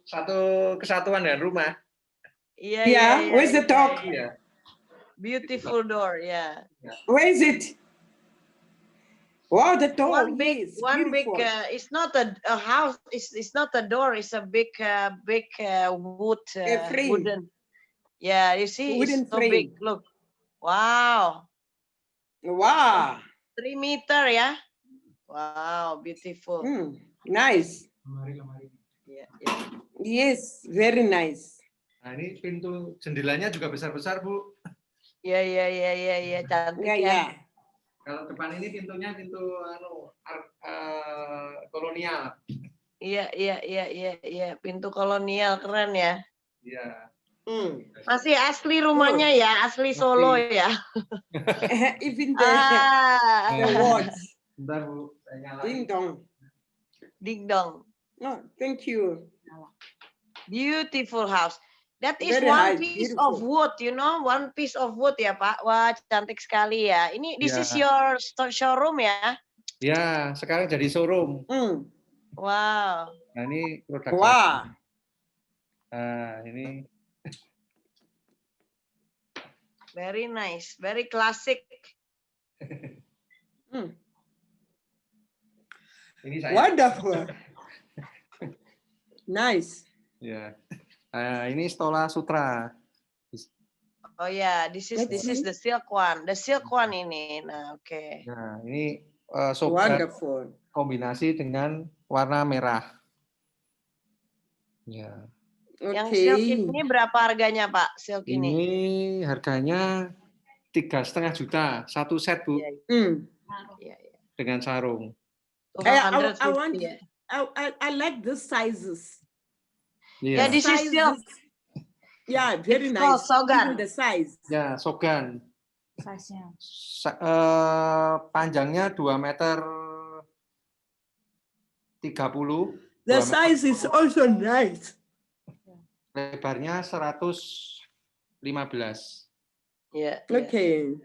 Satu kesatuan dengan rumah. Iya, Yeah. Where's the dog? Iya. Beautiful door, ya. Where is it? Wow, the door. One big, Yes. one big. Beautiful. It's not a house. It's not a door. It's a big, wood, frame. wooden. Yeah, you see, Wooden it's so big. frame. Look, wow, Wow. 3 meter ya. Wow, beautiful. Nice. Yeah, yeah. Yes, very nice. Nah ini pintu jendelanya juga besar-besar Bu. Yeah, cantik Yeah, ya. yeah. Kalau depan ini pintunya pintu kolonial. Iya. Pintu kolonial keren ya. Iya. Masih asli rumahnya ya, asli Solo ya. Even the watch. Bentar Bu, saya nyalain. Ding dong. Ding dong. No, thank you. Beautiful house. That is Very one high, piece of beautiful. wood, you know, one piece of wood ya Pak. Wah, cantik sekali ya. Ini this Ya. is your showroom ya. Ya, sekarang jadi showroom. Wow. Nah ini produk Wow. saya. Nah ini Very nice, very classic. ini saya. Wonderful. Nice. Ya. Nah, ini Stola Sutra. Oh ya, this is the silk one. The silk one ini. Nah, oke. Nah, ini soga Wonderful. kombinasi dengan warna merah. Ya. Yang silk ini berapa harganya Pak? Silk ini? Ini harganya 3,5 juta, satu set Bu, Iya. dengan sarung. 250 ya. I like the sizes. Yeah, this is silk. Yeah, very It's nice. called sogan. Even the size. Ya, sogan. size-nya. Panjangnya 2 meter 30. The 2 meter size is also nice. lebarnya 115. Iya. Okay.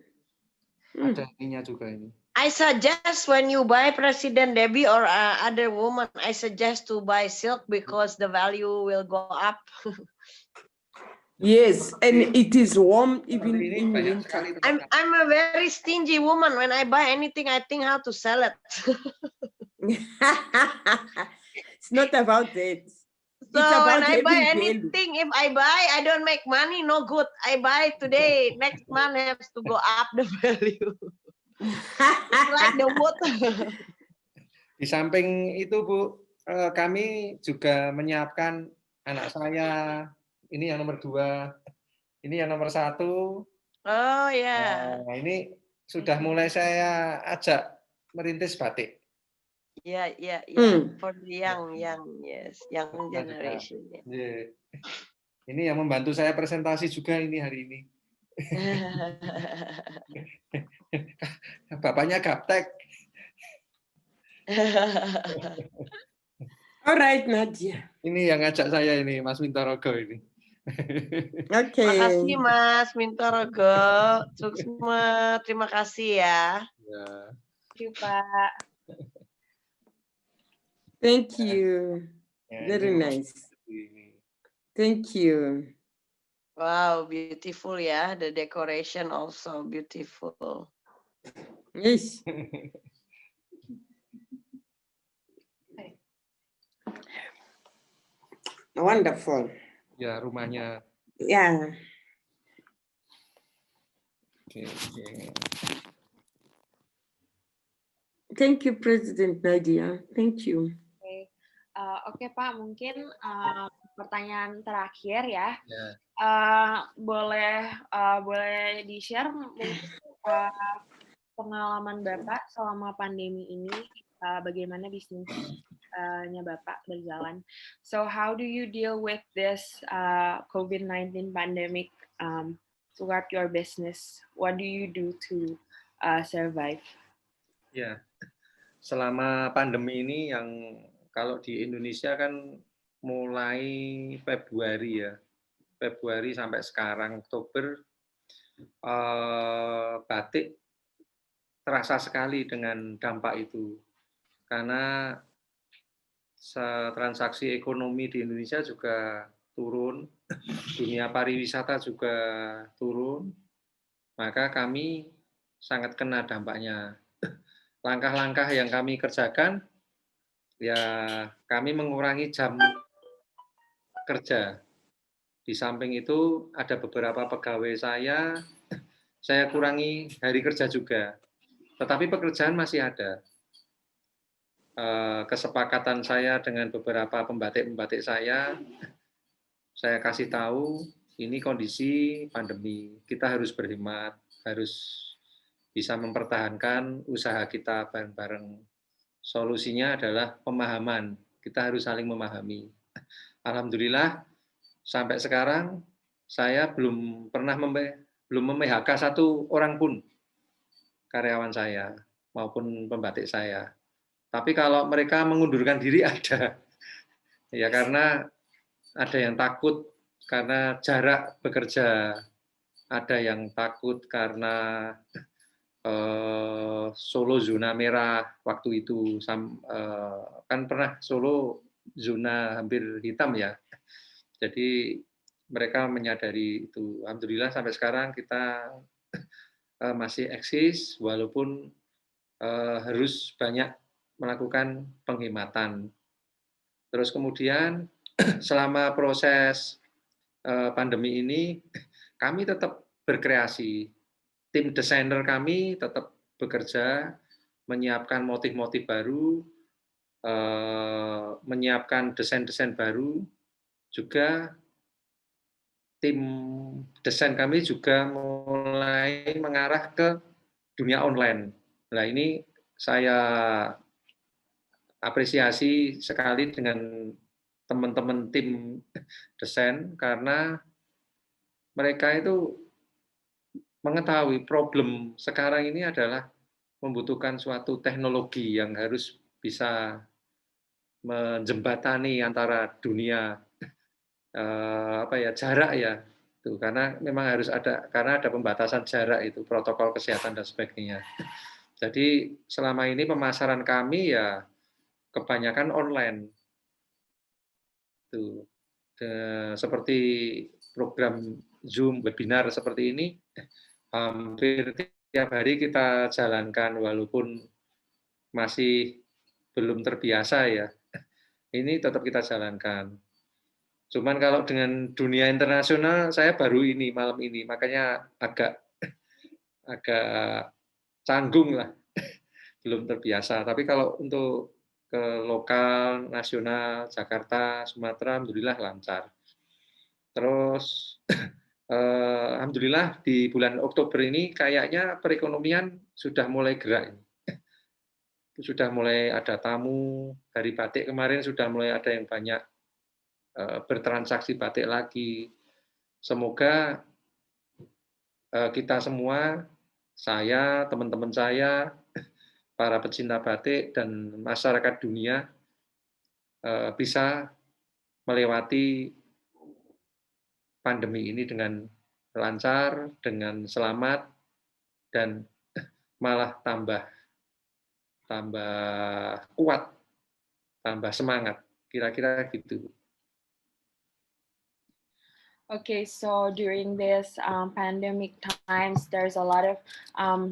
Ada ininya juga ini. I suggest when you buy President Debbie or other woman, I suggest to buy silk because the value will go up. Yes, and it is warm even Ini in banyak winter. sekali teman. I'm a very stingy woman. When I buy anything, I think how to sell it. It's not about that. So It's when about I buy having value. anything, if I buy, I don't make money, no good. I buy today, next month has to go up the value. It's like the water. Di samping itu Bu, kami juga menyiapkan anak saya, ini yang nomor 2, ini yang nomor 1. Oh yeah. Nah, ini sudah mulai saya ajak merintis batik. Yeah. For the young, yes, young generation. Yeah. Yeah. Ini yang membantu saya presentasi juga ini hari ini. Bapaknya gaptek. All right, Nadia. Ini yang ngajak saya ini, Mas Mintorogo ini. Okay. Makasih Mas Mintorogo, Suksma, terima kasih ya. Ya. Thank you, Pak. Thank you. Ya, Very ini nice. ini. Thank you. Wow, beautiful ya. The decoration also beautiful. Yes. Wonderful. Ya, rumahnya. Yeah. Oke. Thank you, President Nadia. Thank you. Oke, Pak, mungkin pertanyaan terakhir ya. Ya. Boleh di-share mungkin pengalaman Bapak selama pandemi ini, bagaimana bisnisnya Bapak berjalan. So how do you deal with this COVID-19 pandemic throughout your business? What do you do to survive? Ya. Selama pandemi ini yang kalau di Indonesia kan mulai Februari ya. Februari sampai sekarang Oktober, batik terasa sekali dengan dampak itu. Karena transaksi ekonomi di Indonesia juga turun, dunia pariwisata juga turun, maka kami sangat kena dampaknya. Langkah-langkah yang kami kerjakan, ya kami mengurangi jam kerja. Di samping itu ada beberapa pegawai saya kurangi hari kerja juga. Tetapi pekerjaan masih ada. Kesepakatan saya dengan beberapa pembatik-pembatik saya kasih tahu ini kondisi pandemi, kita harus berhemat, harus bisa mempertahankan usaha kita bareng-bareng. Solusinya adalah pemahaman, kita harus saling memahami. Alhamdulillah, sampai sekarang saya belum pernah mem-PHK satu orang pun karyawan saya maupun pembatik saya. Tapi kalau mereka mengundurkan diri ada. Ya karena ada yang takut karena jarak bekerja, ada yang takut karena Solo zona merah waktu itu, kan pernah Solo zona hampir hitam ya. Jadi mereka menyadari itu. Alhamdulillah sampai sekarang kita masih eksis walaupun harus banyak melakukan penghematan. Terus kemudian selama proses pandemi ini kami tetap berkreasi. Tim desainer kami tetap bekerja menyiapkan motif-motif baru, menyiapkan desain-desain baru. Juga tim desain kami juga mulai mengarah ke dunia online. Nah ini saya apresiasi sekali dengan teman-teman tim desain karena mereka itu mengetahui problem sekarang ini adalah membutuhkan suatu teknologi yang harus bisa menjembatani antara dunia jarak ya. Tuh, karena memang harus ada pembatasan jarak itu, protokol kesehatan dan sebagainya. Jadi selama ini pemasaran kami ya kebanyakan online. Tuh. Seperti program Zoom webinar seperti ini hampir tiap hari kita jalankan walaupun masih belum terbiasa ya. Ini tetap kita jalankan. Cuman kalau dengan dunia internasional saya baru ini malam ini, makanya agak canggung lah, belum terbiasa. Tapi kalau untuk ke lokal, nasional, Jakarta, Sumatera, alhamdulillah lancar. Terus alhamdulillah di bulan Oktober ini kayaknya perekonomian sudah mulai gerak. Sudah mulai ada tamu, Hari Batik kemarin sudah mulai ada yang banyak bertransaksi batik lagi. Semoga kita semua, saya, teman-teman saya, para pecinta batik dan masyarakat dunia bisa melewati pandemi ini dengan lancar, dengan selamat, dan malah tambah kuat, tambah semangat, kira-kira gitu. Okay, so during this pandemic times, there's a lot of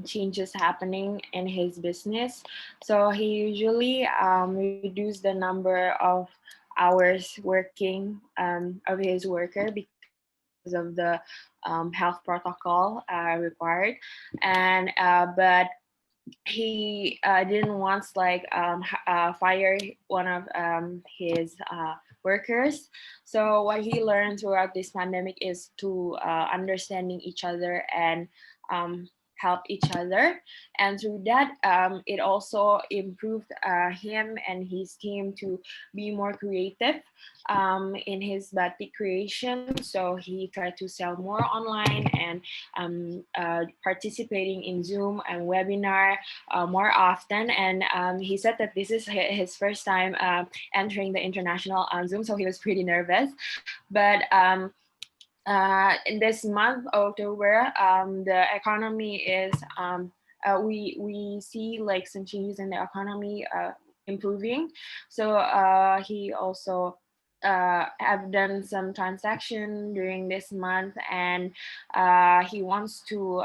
changes happening in his business. So he usually reduced the number of hours working of his worker because of the health protocol required, and but he didn't want fire one of his workers. So what he learned throughout this pandemic is to understanding each other and help each other, and through that it also improved him and his team to be more creative in his batik creation. So he tried to sell more online and participating in Zoom and webinar more often, and he said that this is his first time entering the international Zoom, so he was pretty nervous, but in this month of October, the economy is we see like some changes in the economy improving. So he also have done some transaction during this month, and he wants to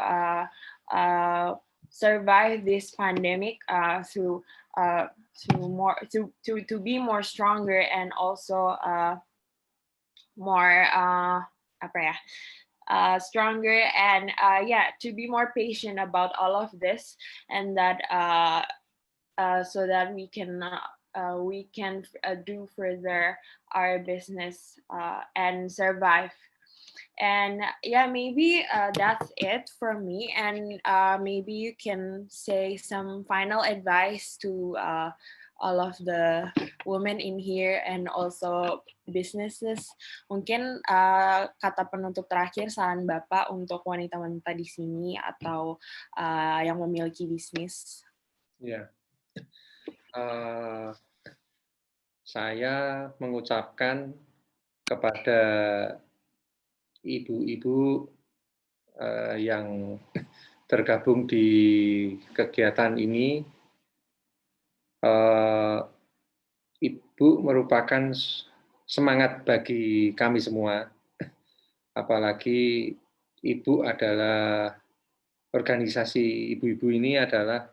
survive this pandemic through to be more stronger and also more stronger and to be more patient about all of this, and that so that we can do further our business and survive. And maybe that's it for me, and maybe you can say some final advice to all of the women in here and also businesses. Mungkin kata penutup terakhir, saran Bapak untuk wanita-wanita di sini atau yang memiliki bisnis. Ya, saya mengucapkan kepada ibu-ibu yang tergabung di kegiatan ini, Ibu merupakan semangat bagi kami semua, apalagi Ibu adalah organisasi ibu-ibu ini adalah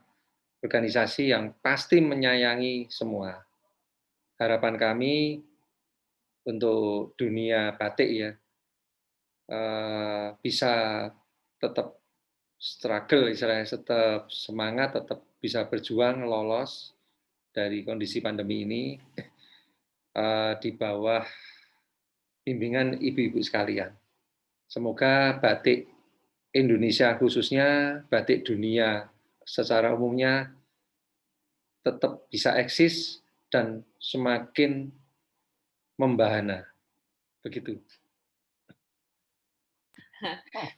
organisasi yang pasti menyayangi semua. Harapan kami untuk dunia batik ya, bisa tetap struggle, istilahnya tetap semangat, tetap bisa berjuang lolos dari kondisi pandemi ini di bawah bimbingan ibu-ibu sekalian. Semoga batik Indonesia khususnya, batik dunia secara umumnya tetap bisa eksis dan semakin membahana. Begitu.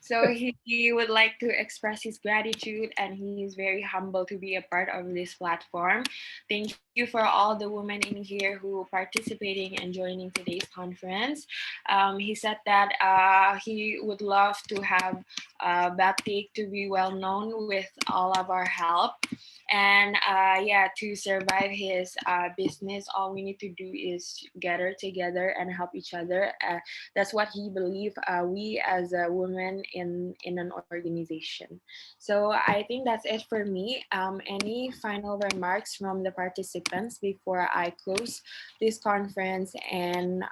So he would like to express his gratitude, and he is very humble to be a part of this platform. Thank you for all the women in here who participating and joining today's conference. He said that he would love to have Batik to be well known with all of our help. And yeah, to survive his business, all we need to do is gather together and help each other. That's what he believed we as a woman in an organization. So I think that's it for me. Any final remarks from the participants before I close this conference and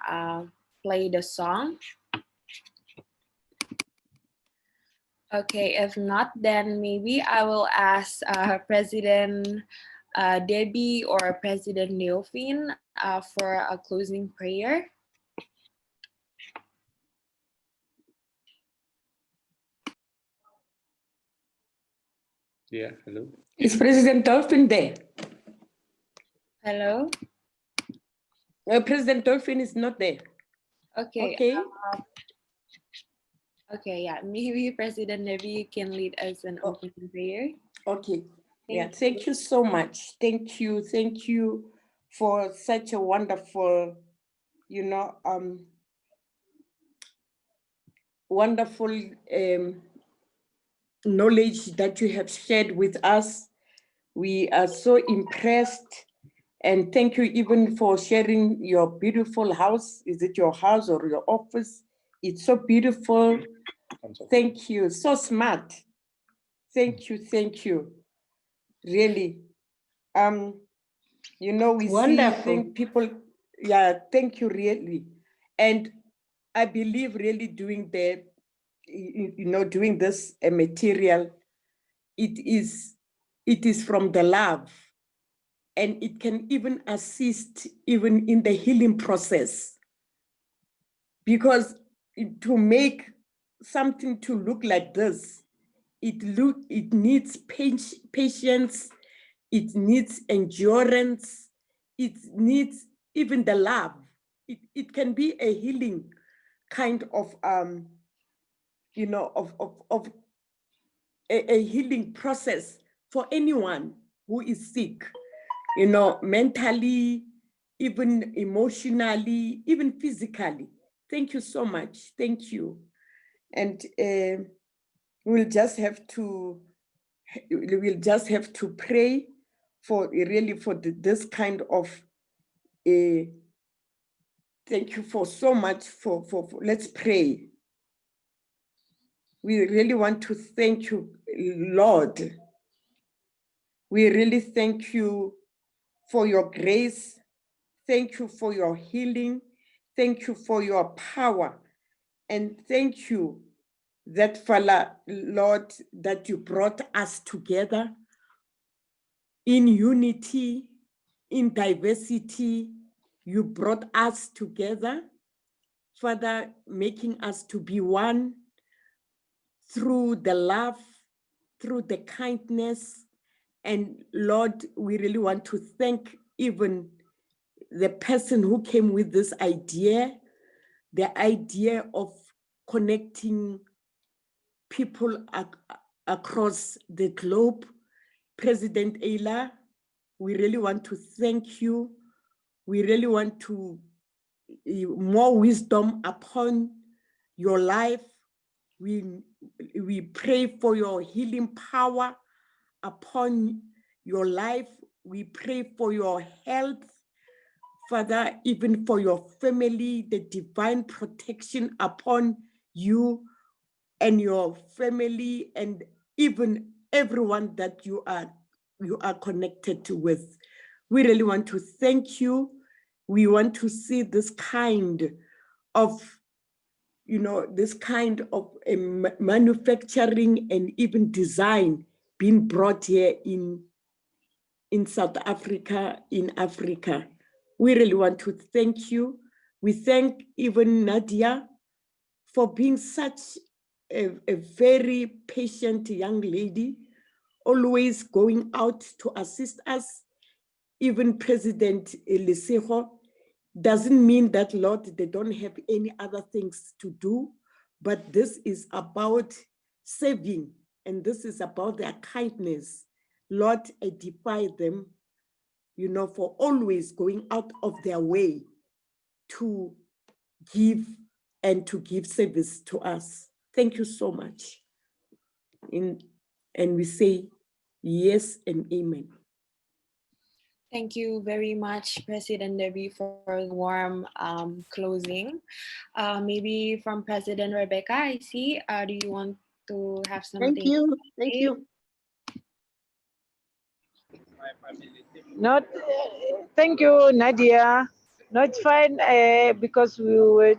play the song? Okay, if not, then maybe I will ask President Debbie or President Neofin for a closing prayer. Yeah, hello. Is President Dolphin there? Hello? President Dolphin is not there. Okay. Okay. Okay, yeah, maybe President Debbie can lead us an opening prayer. Okay. Yeah, thank you so much. Thank you. Thank you for such a wonderful, wonderful knowledge that you have shared with us. We are so impressed. And thank you even for sharing your beautiful house. Is it your house or your office? It's so beautiful. Thank you. So smart. Thank you. Thank you. Really. We Wonderful. see people, yeah, thank you really. And I believe really doing doing this material, it is from the love, and it can even assist even in the healing process, because to make something to look like this, it needs patience, it needs endurance, it needs even the love. It can be a healing kind of a healing process for anyone who is sick, mentally, even emotionally, even physically. Thank you so much. Thank you. And we'll just have to pray for this kind of thank you for so much for let's pray. We really want to thank you, Lord. We really thank you for your grace. Thank you for your healing. Thank you for your power. And thank you that, Father, Lord, that you brought us together in unity, in diversity. You brought us together, Father, making us to be one through the love, through the kindness. And Lord, we really want to thank even the person who came with this idea, the idea of connecting people across the globe. President Ayla, we really want to thank you. We really want to more wisdom upon your life. We pray for your healing power upon your life. We pray for your health, Father, even for your family, the divine protection upon you and your family, and even everyone that you are connected to with. We really want to thank you. We want to see this kind of manufacturing and even design being brought here in South Africa, in Africa. We really want to thank you. We thank even Nadia for being such a very patient young lady, always going out to assist us. Even President Lesego, doesn't mean that, Lord, they don't have any other things to do, but this is about saving, and this is about their kindness. Lord, edify them. you know, for always going out of their way to give and to give service to us. Thank you so much. And we say yes and amen. Thank you very much, President Debbie, for the warm closing. Maybe from President Rebecca, I see. Do you want to have something? Thank you. Thank you. Not, thank you, Nadia. Not fine because we were,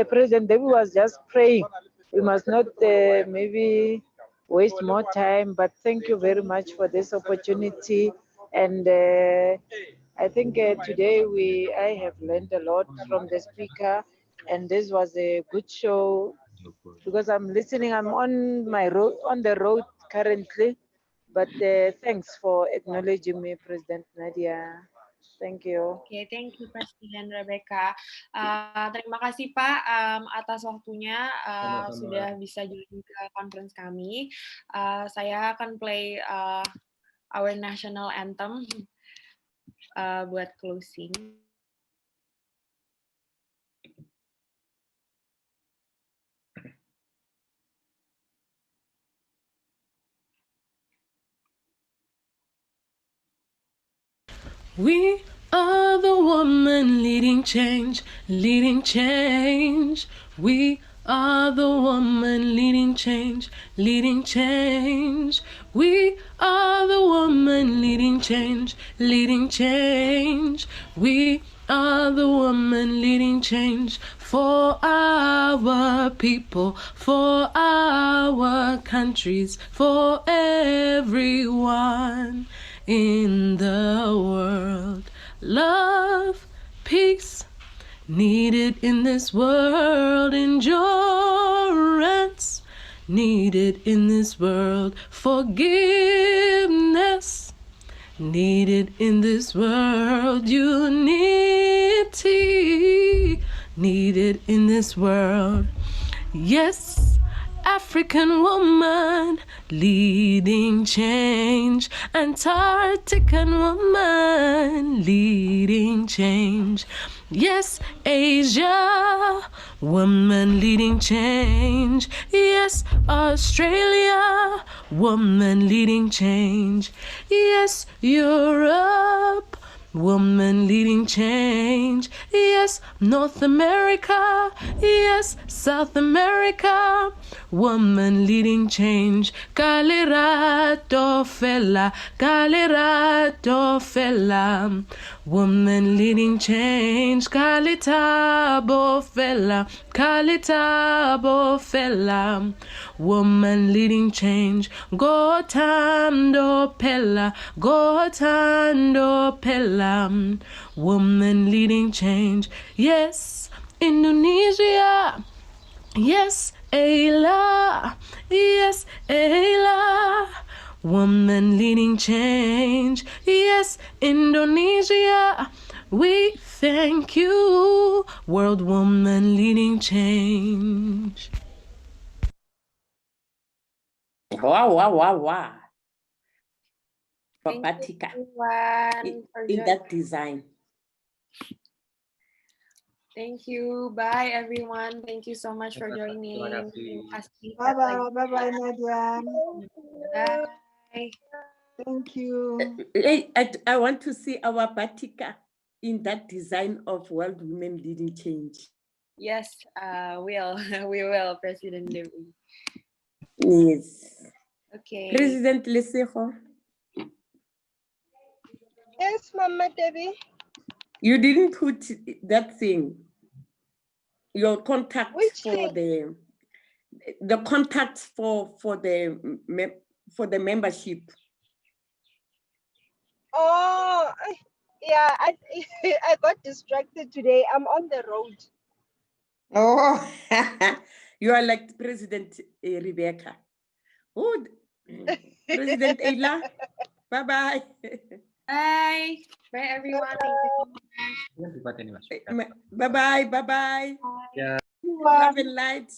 President Debbie was just praying. We must not maybe waste more time, but thank you very much for this opportunity. And I think today I have learned a lot from the speaker, and this was a good show because I'm listening. I'm on the road currently, but thanks for acknowledging me, President Nadia. Thank you. Oke, thank you Presiden Rebecca. Terima kasih Pak atas waktunya sudah bisa join ke conference kami. Saya akan play our national anthem buat closing. We are the woman leading change, leading change. We are the woman leading change, leading change. We are the woman leading change, leading change. We are the woman leading change for our people, for our countries, for everyone in the world. Love, peace, needed in this world. Endurance, needed in this world. Forgiveness, needed in this world. Unity, needed in this world. Yes, African woman leading change. Antarctican woman leading change. Yes, Asia woman leading change. Yes, Australia woman leading change. Yes, Europe woman leading change. Yes, North America. Yes, South America. Woman leading change. Kalirato fella. Kalirato fella. Woman leading change. Kalitabo fella. Kalitabo fella. Woman leading change. Gotando pella. Gotando pella. Woman leading change. Yes, Indonesia. Yes, Ayla. Yes, Ayla. Woman leading change. Yes, Indonesia. We thank you. World woman leading change. Wow, wow, wow, wow. Thank Batika, you everyone for in joining. that design. Thank you. Bye everyone. Thank you so much for Terima joining. kasih. Terima kasih. Bye-bye, Nadia. Bye. Thank you. I want to see our Batika in that design of World Women Leading Change. Yes, we will, President Debbie. Yes. Okay. President Lesego, Yes, Mama Debbie. you didn't put that thing, your contact Which for thing? the contact for the membership. Oh, yeah, I I got distracted today. I'm on the road. Oh, you are like President Rebecca. Oh, President Ayla, bye-bye. Bye. Bye everyone. Thank you so much. Buat ini, Mas. Bye-bye, bye-bye. Ya. Love and light.